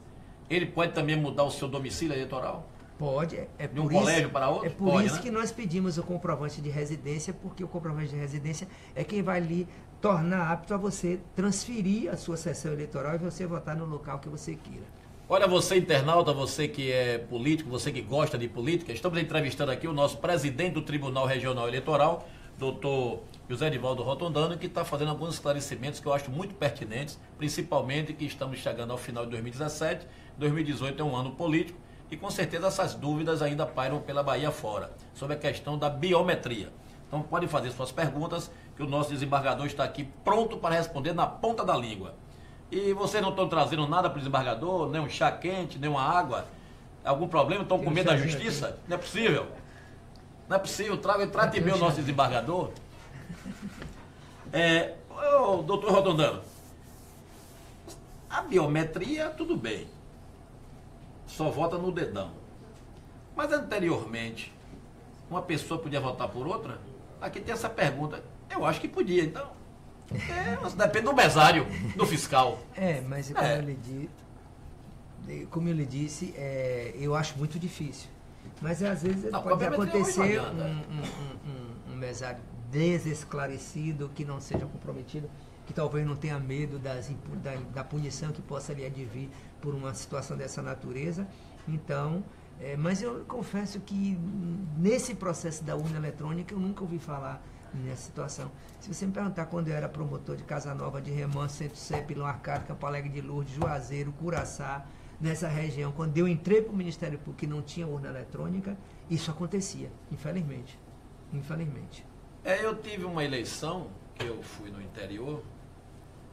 Speaker 1: ele pode também mudar o seu domicílio eleitoral?
Speaker 2: Pode.
Speaker 1: De um colégio para outro?
Speaker 2: É por
Speaker 1: pode,
Speaker 2: isso
Speaker 1: né?
Speaker 2: que nós pedimos o comprovante de residência, porque o comprovante de residência é quem vai lhe tornar apto a você transferir a sua sessão eleitoral e você votar no local que você queira.
Speaker 1: Olha, você internauta, você que é político, você que gosta de política, estamos entrevistando aqui o nosso presidente do Tribunal Regional Eleitoral, doutor José Edivaldo Rotondano, que está fazendo alguns esclarecimentos que eu acho muito pertinentes, principalmente que estamos chegando ao final de 2017, 2018 é um ano político, e com certeza essas dúvidas ainda pairam pela Bahia fora, sobre a questão da biometria. Então pode fazer suas perguntas, que o nosso desembargador está aqui pronto para responder na ponta da língua. E vocês não estão trazendo nada para o desembargador, nem um chá quente, nem uma água? Algum problema? Estão com medo da justiça? Aqui. Não é possível. Não é possível. Trate bem o nosso desembargador. Doutor Rotondano, a biometria, tudo bem. Só vota no dedão. Mas anteriormente, uma pessoa podia votar por outra? Aqui tem essa pergunta. Eu acho que podia, então. Mas depende do mesário, do fiscal.
Speaker 2: Mas como eu lhe disse, eu acho muito difícil. Mas às vezes pode acontecer um mesário desesclarecido, que não seja comprometido, que talvez não tenha medo da punição que possa lhe advir por uma situação dessa natureza. Então, mas eu confesso que nesse processo da urna eletrônica eu nunca ouvi falar nessa situação. Se você me perguntar quando eu era promotor de Casanova, de Remanso, Centro-Sé, Pilão Arcado, Campo Alegre de Lourdes, Juazeiro, Curaçá, nessa região, quando eu entrei para o Ministério Público que não tinha urna eletrônica, isso acontecia, infelizmente. Infelizmente.
Speaker 1: Eu tive uma eleição, que eu fui no interior,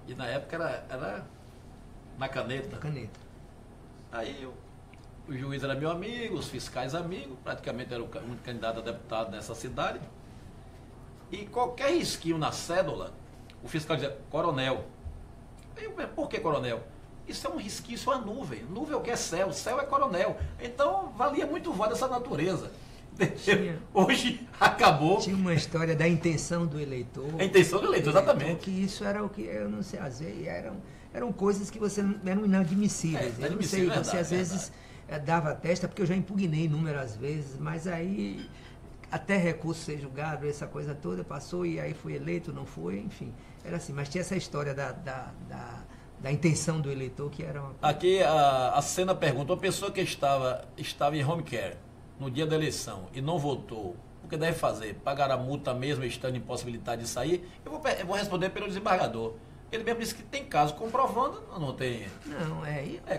Speaker 1: e na época era na caneta.
Speaker 2: Caneta.
Speaker 1: Aí o juiz era meu amigo, os fiscais amigos, praticamente era o único candidato a deputado nessa cidade. E qualquer risquinho na cédula, o fiscal dizia, coronel. Aí eu, por que coronel? Isso é um risquinho, isso é uma nuvem. Nuvem é o que é céu é coronel. Então valia muito voz dessa natureza. Hoje acabou.
Speaker 2: Tinha uma história da intenção do eleitor.
Speaker 1: A intenção do eleitor, exatamente.
Speaker 2: Que isso era o que, eu não sei, às vezes eram coisas que eram inadmissíveis. Eu não sei, você às vezes dava testa, porque eu já impugnei inúmeras vezes, mas aí até recurso ser julgado, essa coisa toda, passou e aí foi eleito, não foi, enfim. Era assim, mas tinha essa história da intenção do eleitor que era uma...
Speaker 1: Aqui a Sena pergunta, uma pessoa que estava em home care no dia da eleição e não votou, o que deve fazer? Pagar a multa mesmo estando impossibilidade de sair? Eu vou responder pelo desembargador. Ele mesmo disse que tem caso comprovando, não tem...
Speaker 2: Não,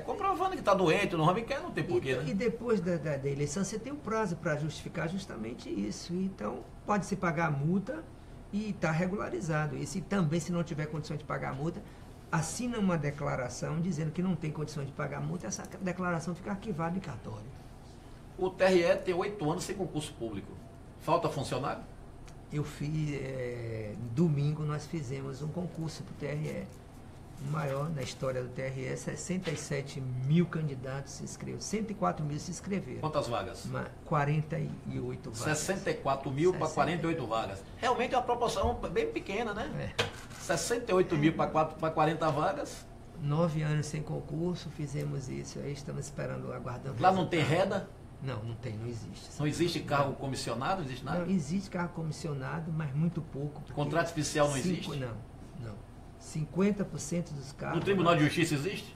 Speaker 1: comprovando que está doente no home care, não tem porquê, né?
Speaker 2: E depois da eleição você tem um prazo para justificar justamente isso. Então, pode-se pagar a multa e está regularizado. E se também, se não tiver condição de pagar a multa, assina uma declaração dizendo que não tem condição de pagar a multa, essa declaração fica arquivada em cartório.
Speaker 1: O TRE tem 8 anos sem concurso público. Falta funcionário?
Speaker 2: Eu fiz, domingo nós fizemos um concurso para o TRE. O maior na história do TRE, 67 mil candidatos se inscreveram, 104 mil se inscreveram.
Speaker 1: Quantas vagas?
Speaker 2: 48 vagas.
Speaker 1: 64 mil para 48 vagas. Realmente é uma proporção bem pequena, né? 68 mil para 40 vagas.
Speaker 2: 9 anos sem concurso, fizemos isso, aí estamos esperando, aguardando.
Speaker 1: Lá não tem reda?
Speaker 2: Não tem, não existe.
Speaker 1: Não existe cargo comissionado, não existe nada?
Speaker 2: Não, existe cargo comissionado, mas muito pouco.
Speaker 1: Contrato especial não existe?
Speaker 2: Não. 50% dos cargos...
Speaker 1: No Tribunal de Justiça existe?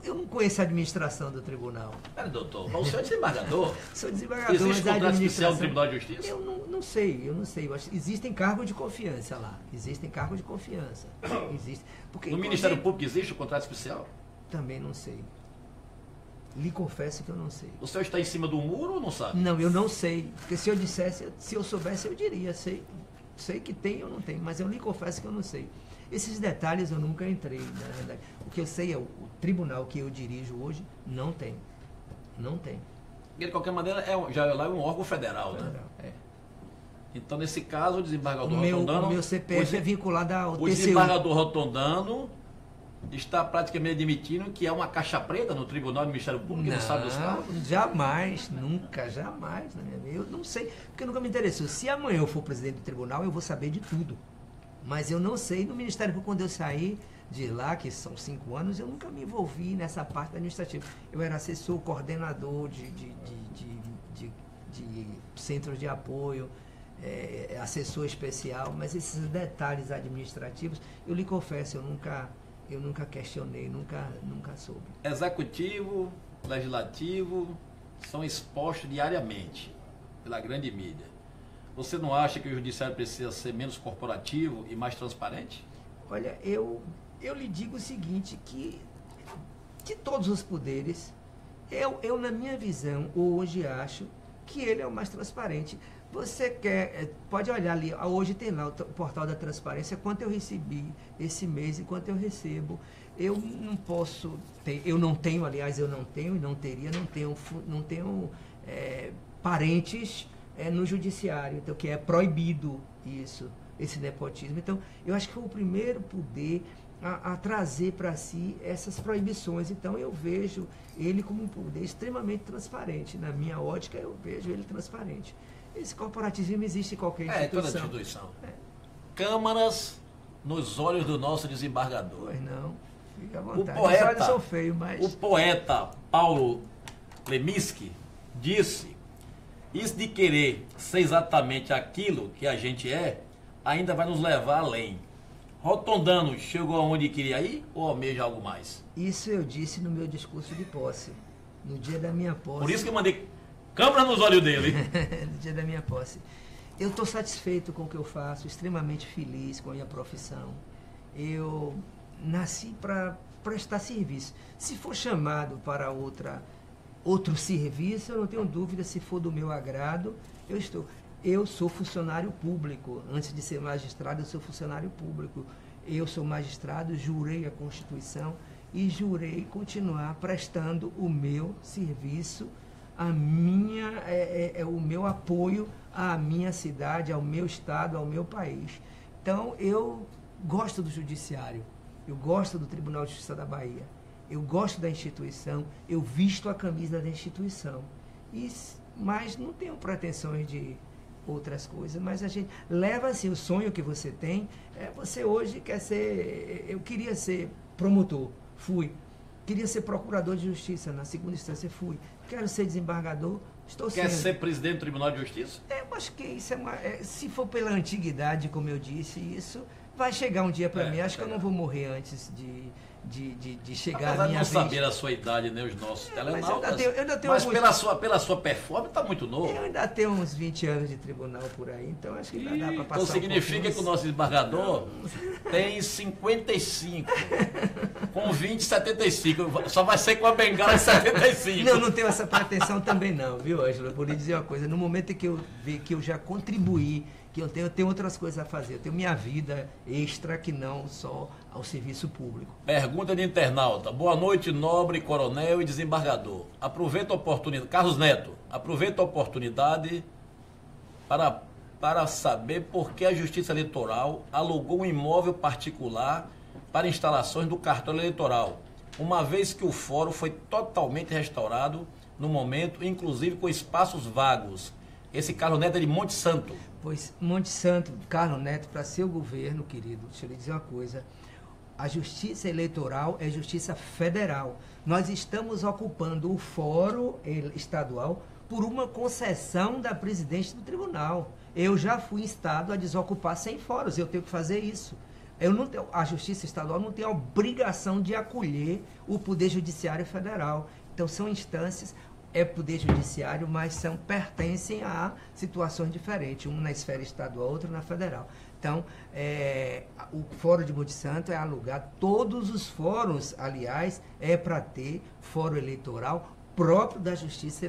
Speaker 2: Eu não conheço a administração do tribunal.
Speaker 1: Pera, doutor, mas o senhor é desembargador?
Speaker 2: Sou desembargador,
Speaker 1: existe
Speaker 2: mas
Speaker 1: contrato especial no Tribunal de Justiça?
Speaker 2: Eu não sei. Eu acho que existem cargos de confiança lá. Existem cargos de confiança. Existe. Porque,
Speaker 1: no Ministério Público existe o contrato especial?
Speaker 2: Também não sei. Lhe confesso que eu não sei.
Speaker 1: O senhor está em cima do muro ou não sabe?
Speaker 2: Não, eu não sei. Porque se eu dissesse, se eu soubesse, eu diria. Sei que tem ou não tem, mas eu lhe confesso que eu não sei. Esses detalhes eu nunca entrei, na verdade. O que eu sei é o tribunal que eu dirijo hoje não tem. Não tem.
Speaker 1: De qualquer maneira, já lá é um órgão federal, né? Então, nesse caso, o desembargador Rotondano...
Speaker 2: O meu CPF é vinculado ao TCU.
Speaker 1: O desembargador Rotondano está praticamente admitindo que é uma caixa preta no Tribunal do Ministério Público, que não sabe dos cargos?
Speaker 2: Jamais, nunca, jamais na minha vida. Eu não sei, porque nunca me interessou. Se amanhã eu for presidente do tribunal, eu vou saber de tudo. Mas eu não sei, no Ministério Público, quando eu saí de lá, que são 5 anos, eu nunca me envolvi nessa parte administrativa. Eu era assessor, coordenador de centros de apoio, assessor especial, mas esses detalhes administrativos, eu lhe confesso, eu nunca questionei, nunca soube.
Speaker 1: Executivo, legislativo são expostos diariamente pela grande mídia. Você não acha que o judiciário precisa ser menos corporativo e mais transparente?
Speaker 2: Olha, eu lhe digo o seguinte, que de todos os poderes, eu na minha visão, hoje acho que ele é o mais transparente. Você pode olhar ali, hoje tem lá o portal da transparência, quanto eu recebi esse mês e quanto eu recebo. Eu não posso, eu não tenho, aliás, eu não tenho e não teria, não tenho parentes no judiciário, então, que é proibido isso, esse nepotismo. Então, eu acho que foi o primeiro poder a trazer para si essas proibições. Então, eu vejo ele como um poder extremamente transparente. Na minha ótica, eu vejo ele transparente. Esse corporativismo existe em qualquer instituição.
Speaker 1: Toda instituição. Câmaras nos olhos do nosso desembargador.
Speaker 2: Pois não, fica à vontade. Os olhos são feios, mas...
Speaker 1: O poeta Paulo Leminski disse: isso de querer ser exatamente aquilo que a gente ainda vai nos levar além. Rotondano chegou aonde queria ir ou almeja algo mais?
Speaker 2: Isso eu disse no meu discurso de posse, no dia da minha posse.
Speaker 1: Por isso que eu mandei câmera nos olhos dele.
Speaker 2: No dia da minha posse. Eu estou satisfeito com o que eu faço, extremamente feliz com a minha profissão. Eu nasci para prestar serviço. Se for chamado para outro serviço, eu não tenho dúvida, se for do meu agrado, eu estou. Eu sou funcionário público. Antes de ser magistrado, eu sou funcionário público. Eu sou magistrado, jurei a Constituição e jurei continuar prestando o meu serviço, o meu apoio à minha cidade, ao meu estado, ao meu país. Então, eu gosto do judiciário, eu gosto do Tribunal de Justiça da Bahia, eu gosto da instituição, eu visto a camisa da instituição. Mas não tenho pretensões de outras coisas, mas a gente leva assim, o sonho que você tem, você hoje quer ser, eu queria ser promotor, fui, queria ser procurador de justiça, na segunda instância fui, quero ser desembargador, estou sendo.
Speaker 1: Quer ser presidente do Tribunal de Justiça?
Speaker 2: Eu acho que isso se for pela antiguidade, como eu disse, isso vai chegar um dia para mim, acho que eu não vou morrer antes de chegar
Speaker 1: a minha
Speaker 2: vez.
Speaker 1: Não saber a sua idade, nem os nossos telenautas,
Speaker 2: mas
Speaker 1: pela sua performance está muito novo.
Speaker 2: Eu ainda tenho uns 20 anos de tribunal por aí, então acho que ainda dá para passar.
Speaker 1: Então significa que o nosso desembargador tem 55. Com 20, 75. Só vai ser com a bengala de 75.
Speaker 2: Não tenho essa pretensão também não, viu, Ângelo? Vou lhe dizer uma coisa. No momento em que eu ver que eu já contribuí, que eu tenho outras coisas a fazer. Eu tenho minha vida extra que não só ao serviço público.
Speaker 1: Pergunta de internauta. Boa noite, nobre, coronel e desembargador. Aproveita a oportunidade. Carlos Neto, aproveita a oportunidade para saber por que a Justiça Eleitoral alugou um imóvel particular para instalações do cartório eleitoral, uma vez que o fórum foi totalmente restaurado no momento, inclusive com espaços vagos. Esse Carlos Neto é de Monte Santo.
Speaker 2: Pois, Monte Santo, Carlos Neto, para seu governo, querido, deixa eu lhe dizer uma coisa. A Justiça Eleitoral é Justiça Federal. Nós estamos ocupando o fórum estadual por uma concessão da presidente do tribunal. Eu já fui instado a desocupar 100 fóruns, eu tenho que fazer isso. A Justiça Estadual não tem a obrigação de acolher o Poder Judiciário Federal. Então, são instâncias, é Poder Judiciário, mas pertencem a situações diferentes, uma na esfera estadual, outra na federal. Então, o Fórum de Monte Santo é alugado, todos os fóruns, aliás, é para ter fórum eleitoral próprio da Justiça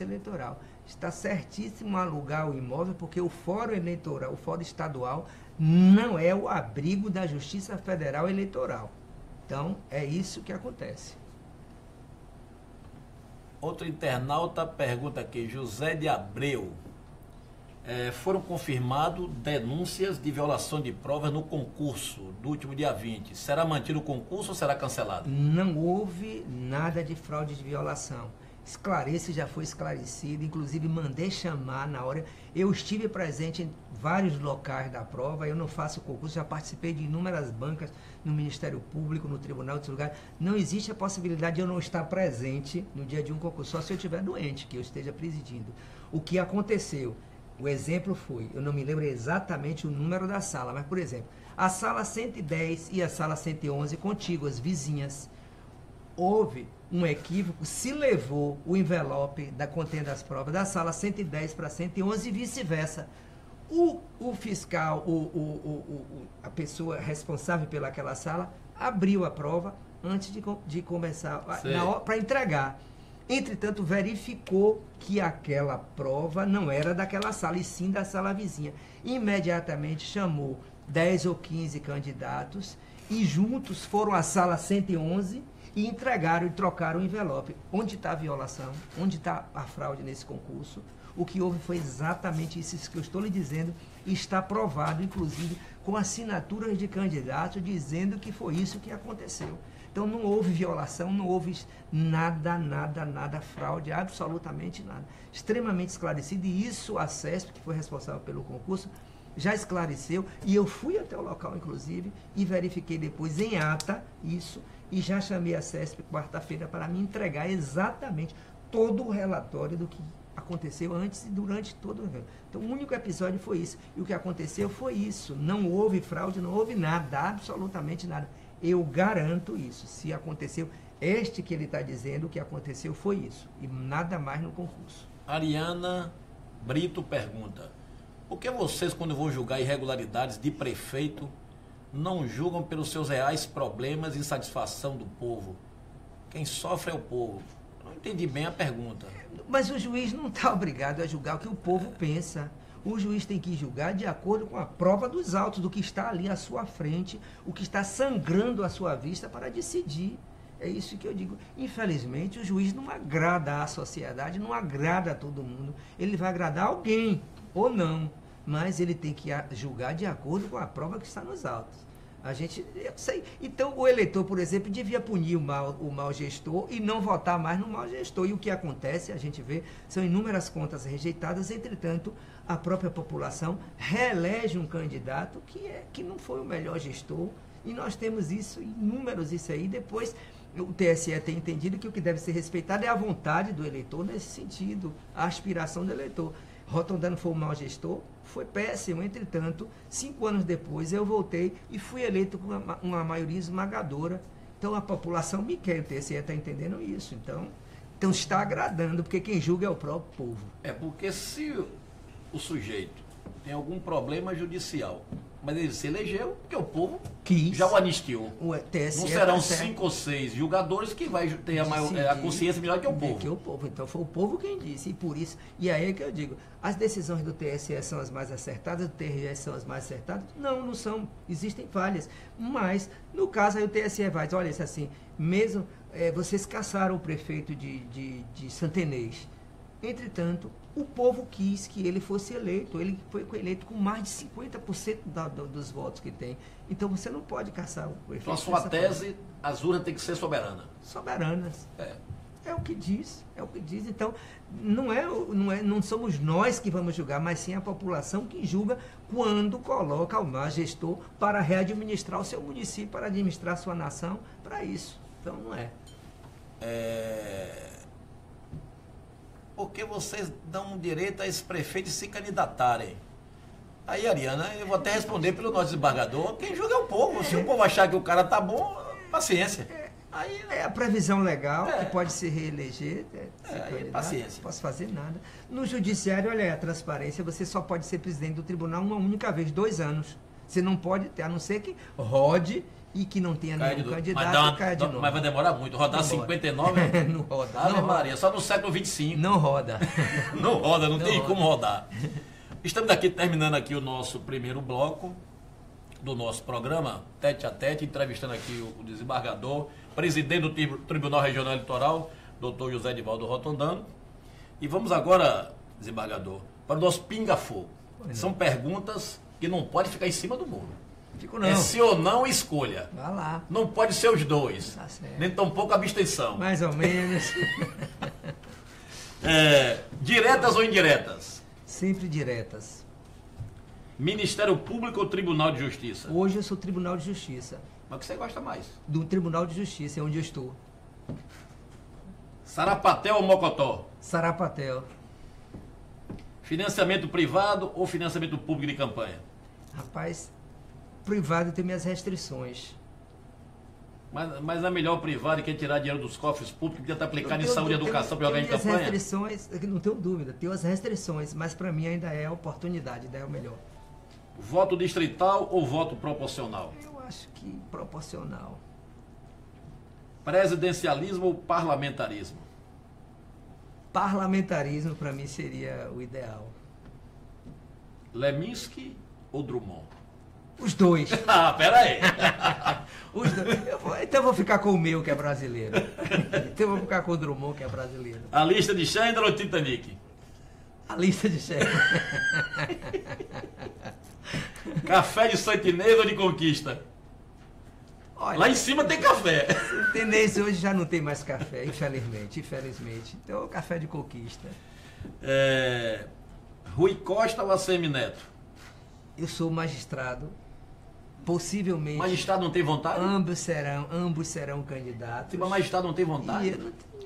Speaker 2: Eleitoral. Está certíssimo alugar o imóvel, porque o fórum eleitoral, o fórum estadual, não é o abrigo da Justiça Federal Eleitoral. Então, é isso que acontece.
Speaker 1: Outro internauta pergunta aqui, José de Abreu. Foram confirmadas denúncias de violação de provas no concurso do último dia 20. Será mantido o concurso ou será cancelado?
Speaker 2: Não houve nada de fraude de violação. Esclareça, já foi esclarecido, inclusive mandei chamar na hora. Eu estive presente em vários locais da prova, eu não faço concurso, já participei de inúmeras bancas no Ministério Público, no Tribunal, em outros lugares. Não existe a possibilidade de eu não estar presente no dia de um concurso, só se eu estiver doente, que eu esteja presidindo. O que aconteceu? O exemplo foi, eu não me lembro exatamente o número da sala, mas, por exemplo, a sala 110 e a sala 111 contíguas, vizinhas. Houve um equívoco, se levou o envelope da contenda das provas da sala 110 para 111 e vice-versa. O fiscal, a pessoa responsável pelaquela sala, abriu a prova antes de começar, para entregar. Entretanto, verificou que aquela prova não era daquela sala, e sim da sala vizinha. Imediatamente chamou 10 ou 15 candidatos e juntos foram à sala 111 e entregaram e trocaram o envelope. Onde está a violação? Onde está a fraude nesse concurso? O que houve foi exatamente isso que eu estou lhe dizendo, e está provado, inclusive, com assinaturas de candidatos dizendo que foi isso que aconteceu. Então, não houve violação, não houve nada, fraude, absolutamente nada. Extremamente esclarecido, e isso a CESP, que foi responsável pelo concurso, já esclareceu, e eu fui até o local, inclusive, e verifiquei depois em ata isso, e já chamei a CESP quarta-feira para me entregar exatamente todo o relatório do que aconteceu antes e durante todo o evento. Então, o único episódio foi isso, e o que aconteceu foi isso. Não houve fraude, não houve nada, absolutamente nada. Eu garanto isso. Se aconteceu, que ele está dizendo, o que aconteceu foi isso, e nada mais no concurso.
Speaker 1: Ariana Brito pergunta, por que vocês, quando vão julgar irregularidades de prefeito, não julgam pelos seus reais problemas e insatisfação do povo? Quem sofre é o povo. Não entendi bem a pergunta.
Speaker 2: Mas o juiz não está obrigado a julgar o que o povo pensa. O juiz tem que julgar de acordo com a prova dos autos, do que está ali à sua frente, o que está sangrando à sua vista para decidir. É isso que eu digo. Infelizmente, o juiz não agrada à sociedade, não agrada a todo mundo. Ele vai agradar alguém, ou não, mas ele tem que julgar de acordo com a prova que está nos autos. Eu sei. Então, o eleitor, por exemplo, devia punir o mau gestor e não votar mais no mau gestor. E o que acontece, a gente vê, são inúmeras contas rejeitadas. Entretanto, a própria população reelege um candidato que não foi o melhor gestor. E nós temos inúmeros isso aí. Depois, o TSE tem entendido que o que deve ser respeitado é a vontade do eleitor nesse sentido, a aspiração do eleitor. Rotondano foi um mau gestor, foi péssimo. Entretanto, 5 anos depois eu voltei e fui eleito com uma maioria esmagadora. Então a população me quer, o TSE está entendendo isso. Então está agradando, porque quem julga é o próprio povo.
Speaker 1: É porque se o sujeito tem algum problema judicial Mas ele se elegeu porque o povo
Speaker 2: Quis.
Speaker 1: já o anistiou.
Speaker 2: O TSE
Speaker 1: Não serão
Speaker 2: tá certo.
Speaker 1: 5 ou 6 julgadores que vai ter a consciência melhor que o povo.
Speaker 2: Que o povo. Então foi o povo quem disse. E por isso, e aí é que eu digo, as decisões do TSE são as mais acertadas, do TRE são as mais acertadas? Não, não são. Existem falhas. Mas, no caso, aí o TSE vai dizer, olha, isso assim, mesmo vocês caçaram o prefeito de Santenês. Entretanto, o povo quis que ele fosse eleito. Ele foi eleito com mais de 50% dos votos que tem. Então você não pode caçar o prefeito.
Speaker 1: Então a sua tese, as urnas têm que ser soberanas.
Speaker 2: Soberanas. É o que diz. É o que diz. Então, não somos nós que vamos julgar, mas sim a população que julga quando coloca o mau gestor para readministrar o seu município, para administrar a sua nação, para isso. Então não é.
Speaker 1: Porque vocês dão direito a esse prefeito se candidatarem. Aí, Ariana, eu vou até responder pelo nosso desembargador, quem julga é o povo. Se o povo achar que o cara tá bom, paciência.
Speaker 2: Aí é a previsão legal, que pode se reeleger.
Speaker 1: Paciência.
Speaker 2: Não posso fazer nada. No judiciário, olha aí, a transparência, você só pode ser presidente do tribunal uma única vez, 2 anos. Você não pode ter, a não ser que rode e que não tenha nenhum candidato, caia de novo.
Speaker 1: Mas vai demorar muito. Rodar 59?
Speaker 2: Não roda.
Speaker 1: Ave Maria, só no século 25.
Speaker 2: Não roda.
Speaker 1: Não roda, não tem como rodar. Estamos aqui terminando aqui o nosso primeiro bloco do nosso programa, tete a tete, entrevistando aqui o desembargador, presidente do Tribunal Regional Eleitoral, doutor José Edivaldo Rotondano. E vamos agora, desembargador, para o nosso pinga-fogo. São perguntas que não podem ficar em cima do muro.
Speaker 2: Fico não.
Speaker 1: É sim ou não, escolha.
Speaker 2: Vai lá.
Speaker 1: Não pode ser os dois.
Speaker 2: Tá certo.
Speaker 1: Nem tampouco abstenção.
Speaker 2: Mais ou menos.
Speaker 1: Diretas ou indiretas?
Speaker 2: Sempre diretas.
Speaker 1: Ministério Público ou Tribunal de Justiça?
Speaker 2: Hoje eu sou Tribunal de Justiça.
Speaker 1: Mas o que você gosta mais?
Speaker 2: Do Tribunal de Justiça, é onde eu estou.
Speaker 1: Sarapatel ou Mocotó?
Speaker 2: Sarapatel.
Speaker 1: Financiamento privado ou financiamento público de campanha?
Speaker 2: Rapaz, privado tem minhas restrições.
Speaker 1: Mas é melhor o privado que tirar dinheiro dos cofres públicos que tentar aplicar em saúde e educação para jogar em campanha?
Speaker 2: Restrições, não tenho dúvida, tenho as restrições, mas para mim ainda é a oportunidade, ainda é o melhor.
Speaker 1: Voto distrital ou voto proporcional?
Speaker 2: Eu acho que proporcional.
Speaker 1: Presidencialismo ou parlamentarismo?
Speaker 2: Parlamentarismo para mim seria o ideal.
Speaker 1: Leminski ou Drummond?
Speaker 2: Os dois.
Speaker 1: Ah, pera aí.
Speaker 2: Os dois. Então eu vou ficar com o meu, que é brasileiro. Então eu vou ficar com o Drummond, que é brasileiro.
Speaker 1: A lista de Schindler ou Titanic?
Speaker 2: A lista de chefe.
Speaker 1: Café de Santinês ou de Conquista?
Speaker 2: Olha,
Speaker 1: lá em cima tem café.
Speaker 2: Santinês hoje já não tem mais café, infelizmente. Então, café de Conquista.
Speaker 1: Rui Costa ou ACM Neto?
Speaker 2: Eu sou magistrado. Possivelmente.
Speaker 1: Magistrado não tem vontade?
Speaker 2: Ambos serão candidatos.
Speaker 1: Mas magistrado não tem vontade?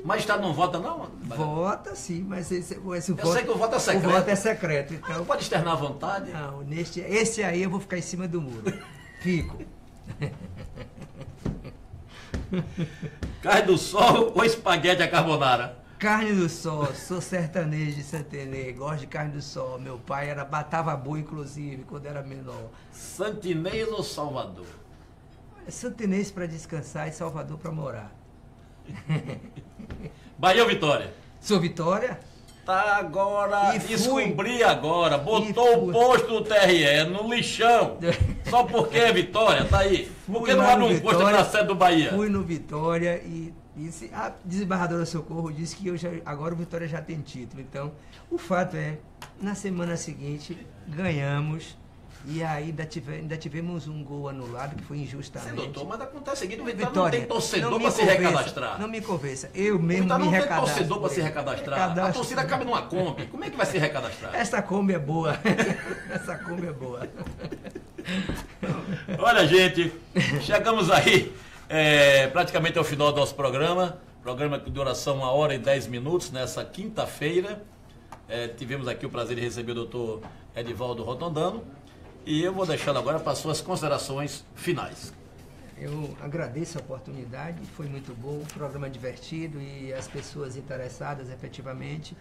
Speaker 1: Magistrado não vota, não?
Speaker 2: Vota sim, mas esse voto.
Speaker 1: Eu sei que o voto é secreto.
Speaker 2: O voto é secreto. Então,
Speaker 1: não pode externar a vontade?
Speaker 2: Não, esse aí eu vou ficar em cima do muro. Fico.
Speaker 1: Carne do sol ou espaguete à carbonara?
Speaker 2: Carne do sol, sou sertanejo de Santenês, gosto de carne do sol. Meu pai batava boi, inclusive, quando era menor.
Speaker 1: Santinês ou Salvador?
Speaker 2: Santenês para descansar e Salvador para morar.
Speaker 1: Bahia ou Vitória?
Speaker 2: Sou Vitória.
Speaker 1: Tá agora, descobri agora, botou o posto do TRE no lixão. Só porque é Vitória, tá aí. Por que não abre um posto na sede do Bahia?
Speaker 2: Fui no Vitória e a desembargadora Socorro disse que agora o Vitória já tem título. Então, o fato é, na semana seguinte, ganhamos. E aí ainda tivemos um gol anulado, que foi injustamente.
Speaker 1: Doutor, mas acontece o seguinte, o Vitória não tem torcedor para se recadastrar.
Speaker 2: Não me convença, eu mesmo me recadastro.
Speaker 1: Não tem torcedor para se recadastrar. A torcida cabe numa Kombi. Como é que vai se recadastrar?
Speaker 2: Essa Kombi é boa. Essa Kombi é boa.
Speaker 1: Olha, gente, chegamos aí praticamente ao final do nosso programa. Programa com duração 1h10 nessa quinta-feira. Tivemos aqui o prazer de receber o doutor Edivaldo Rotondano. E eu vou deixando agora para as suas considerações finais.
Speaker 2: Eu agradeço a oportunidade, foi muito bom, um programa divertido e as pessoas interessadas efetivamente.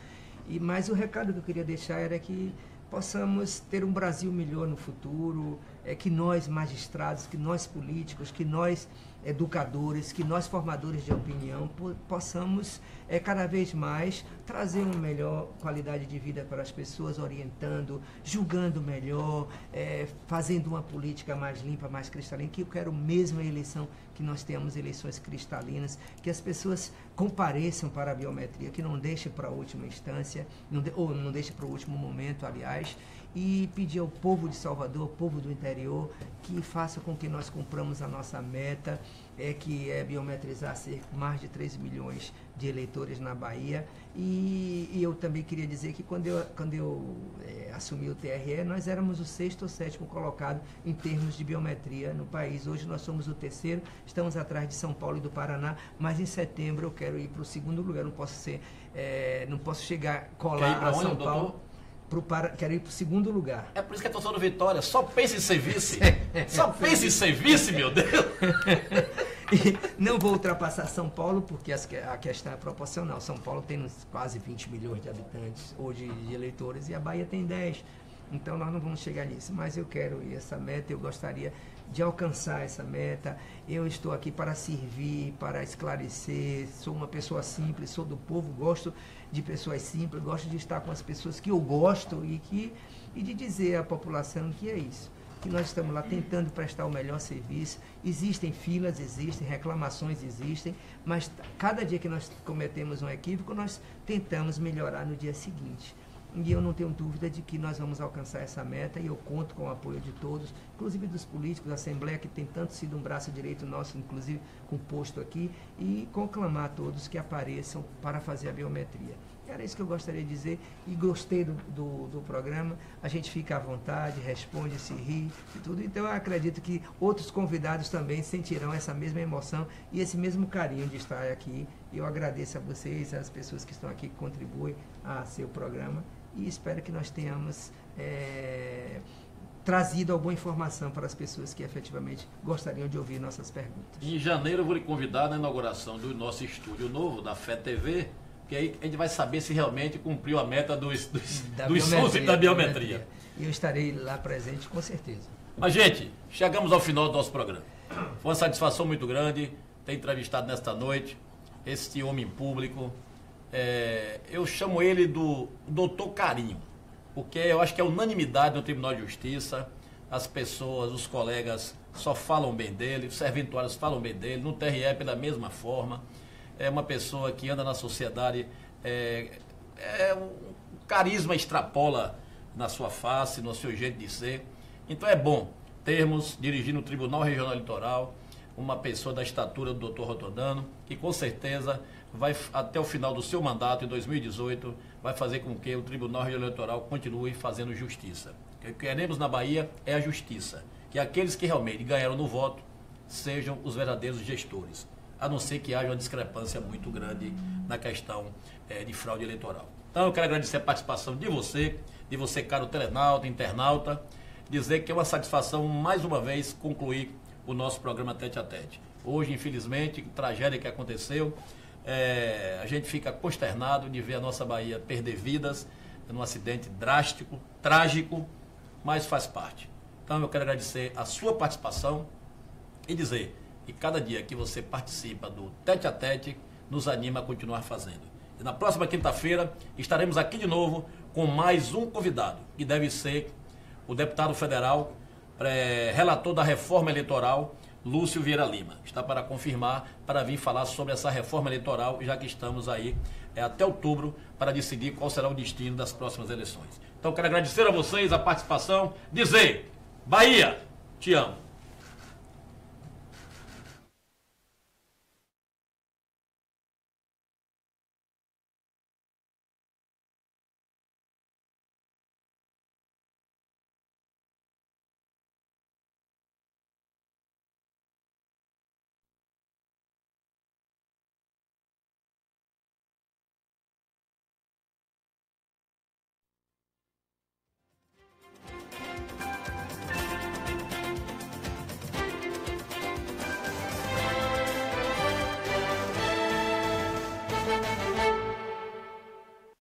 Speaker 2: Mas o recado que eu queria deixar era que possamos ter um Brasil melhor no futuro, que nós magistrados, que nós políticos, que nós educadores, que nós formadores de opinião possamos cada vez mais trazer uma melhor qualidade de vida para as pessoas, orientando, julgando melhor, fazendo uma política mais limpa, mais cristalina, que eu quero mesmo a eleição, que nós tenhamos eleições cristalinas, que as pessoas compareçam para a biometria, que não deixe para a última instância, ou não deixe para o último momento, aliás, e pedir ao povo de Salvador, ao povo do interior, que faça com que nós cumpramos a nossa meta, que é biometrizar mais de 3 milhões de eleitores na Bahia. E eu também queria dizer que quando eu assumi o TRE, nós éramos o 6º ou 7º colocado em termos de biometria no país. Hoje nós somos o 3º, estamos atrás de São Paulo e do Paraná, mas em setembro eu quero ir para o 2º lugar, não posso chegar, colar a São Paulo. Quero ir para o 2º lugar.
Speaker 1: É por isso que é torcedor do Vitória. Só pensa em ser vice. Só pensa em ser vice, meu Deus.
Speaker 2: E não vou ultrapassar São Paulo, porque a questão é proporcional. São Paulo tem quase 20 milhões de habitantes hoje de eleitores e a Bahia tem 10. Então nós não vamos chegar nisso. Mas eu quero ir essa meta, eu gostaria de alcançar essa meta. Eu estou aqui para servir, para esclarecer. Sou uma pessoa simples, sou do povo, gosto de pessoas simples, gosto de estar com as pessoas que eu gosto e de dizer à população que é isso, que nós estamos lá tentando prestar o melhor serviço. Existem filas, existem reclamações, existem, mas cada dia que nós cometemos um equívoco, nós tentamos melhorar no dia seguinte. E eu não tenho dúvida de que nós vamos alcançar essa meta e eu conto com o apoio de todos, inclusive dos políticos, da Assembleia, que tem tanto sido um braço direito nosso, inclusive com posto aqui, e conclamar a todos que apareçam para fazer a biometria. Era isso que eu gostaria de dizer e gostei do programa. A gente fica à vontade, responde, se ri e tudo. Então eu acredito que outros convidados também sentirão essa mesma emoção e esse mesmo carinho de estar aqui. Eu agradeço a vocês, as pessoas que estão aqui, que contribuem a seu programa. E espero que nós tenhamos trazido alguma informação para as pessoas que efetivamente gostariam de ouvir nossas perguntas.
Speaker 1: Em janeiro eu vou lhe convidar na inauguração do nosso estúdio novo, da Fé TV, que aí a gente vai saber se realmente cumpriu a meta dos sons da biometria.
Speaker 2: E eu estarei lá presente, com certeza.
Speaker 1: Mas, gente, chegamos ao final do nosso programa. Foi uma satisfação muito grande ter entrevistado nesta noite este homem público. Eu chamo ele do Doutor Carinho, porque eu acho que é unanimidade no Tribunal de Justiça. As pessoas, os colegas só falam bem dele, os serventuários falam bem dele, no TRE pela mesma forma. É uma pessoa que anda na sociedade, o carisma extrapola na sua face, no seu jeito de ser. Então é bom termos, dirigindo o Tribunal Regional Eleitoral, uma pessoa da estatura do Dr. Rotodano, que com certeza vai, até o final do seu mandato, em 2018, vai fazer com que o Tribunal Regional Eleitoral continue fazendo justiça. O que queremos na Bahia é a justiça, que aqueles que realmente ganharam no voto sejam os verdadeiros gestores, a não ser que haja uma discrepância muito grande na questão de fraude eleitoral. Então eu quero agradecer a participação de você, caro telenauta, internauta, dizer que é uma satisfação, mais uma vez, concluir o nosso programa Tete a Tete. Hoje, infelizmente, tragédia que aconteceu, a gente fica consternado de ver a nossa Bahia perder vidas num acidente drástico, trágico, mas faz parte. Então eu quero agradecer a sua participação e dizer que cada dia que você participa do Tete a Tete nos anima a continuar fazendo. E na próxima quinta-feira estaremos aqui de novo com mais um convidado, que deve ser o deputado federal, relator da reforma eleitoral, Lúcio Vieira Lima. Está para confirmar, para vir falar sobre essa reforma eleitoral, já que estamos aí até outubro para decidir qual será o destino das próximas eleições. Então quero agradecer a vocês a participação, dizer: Bahia, te amo.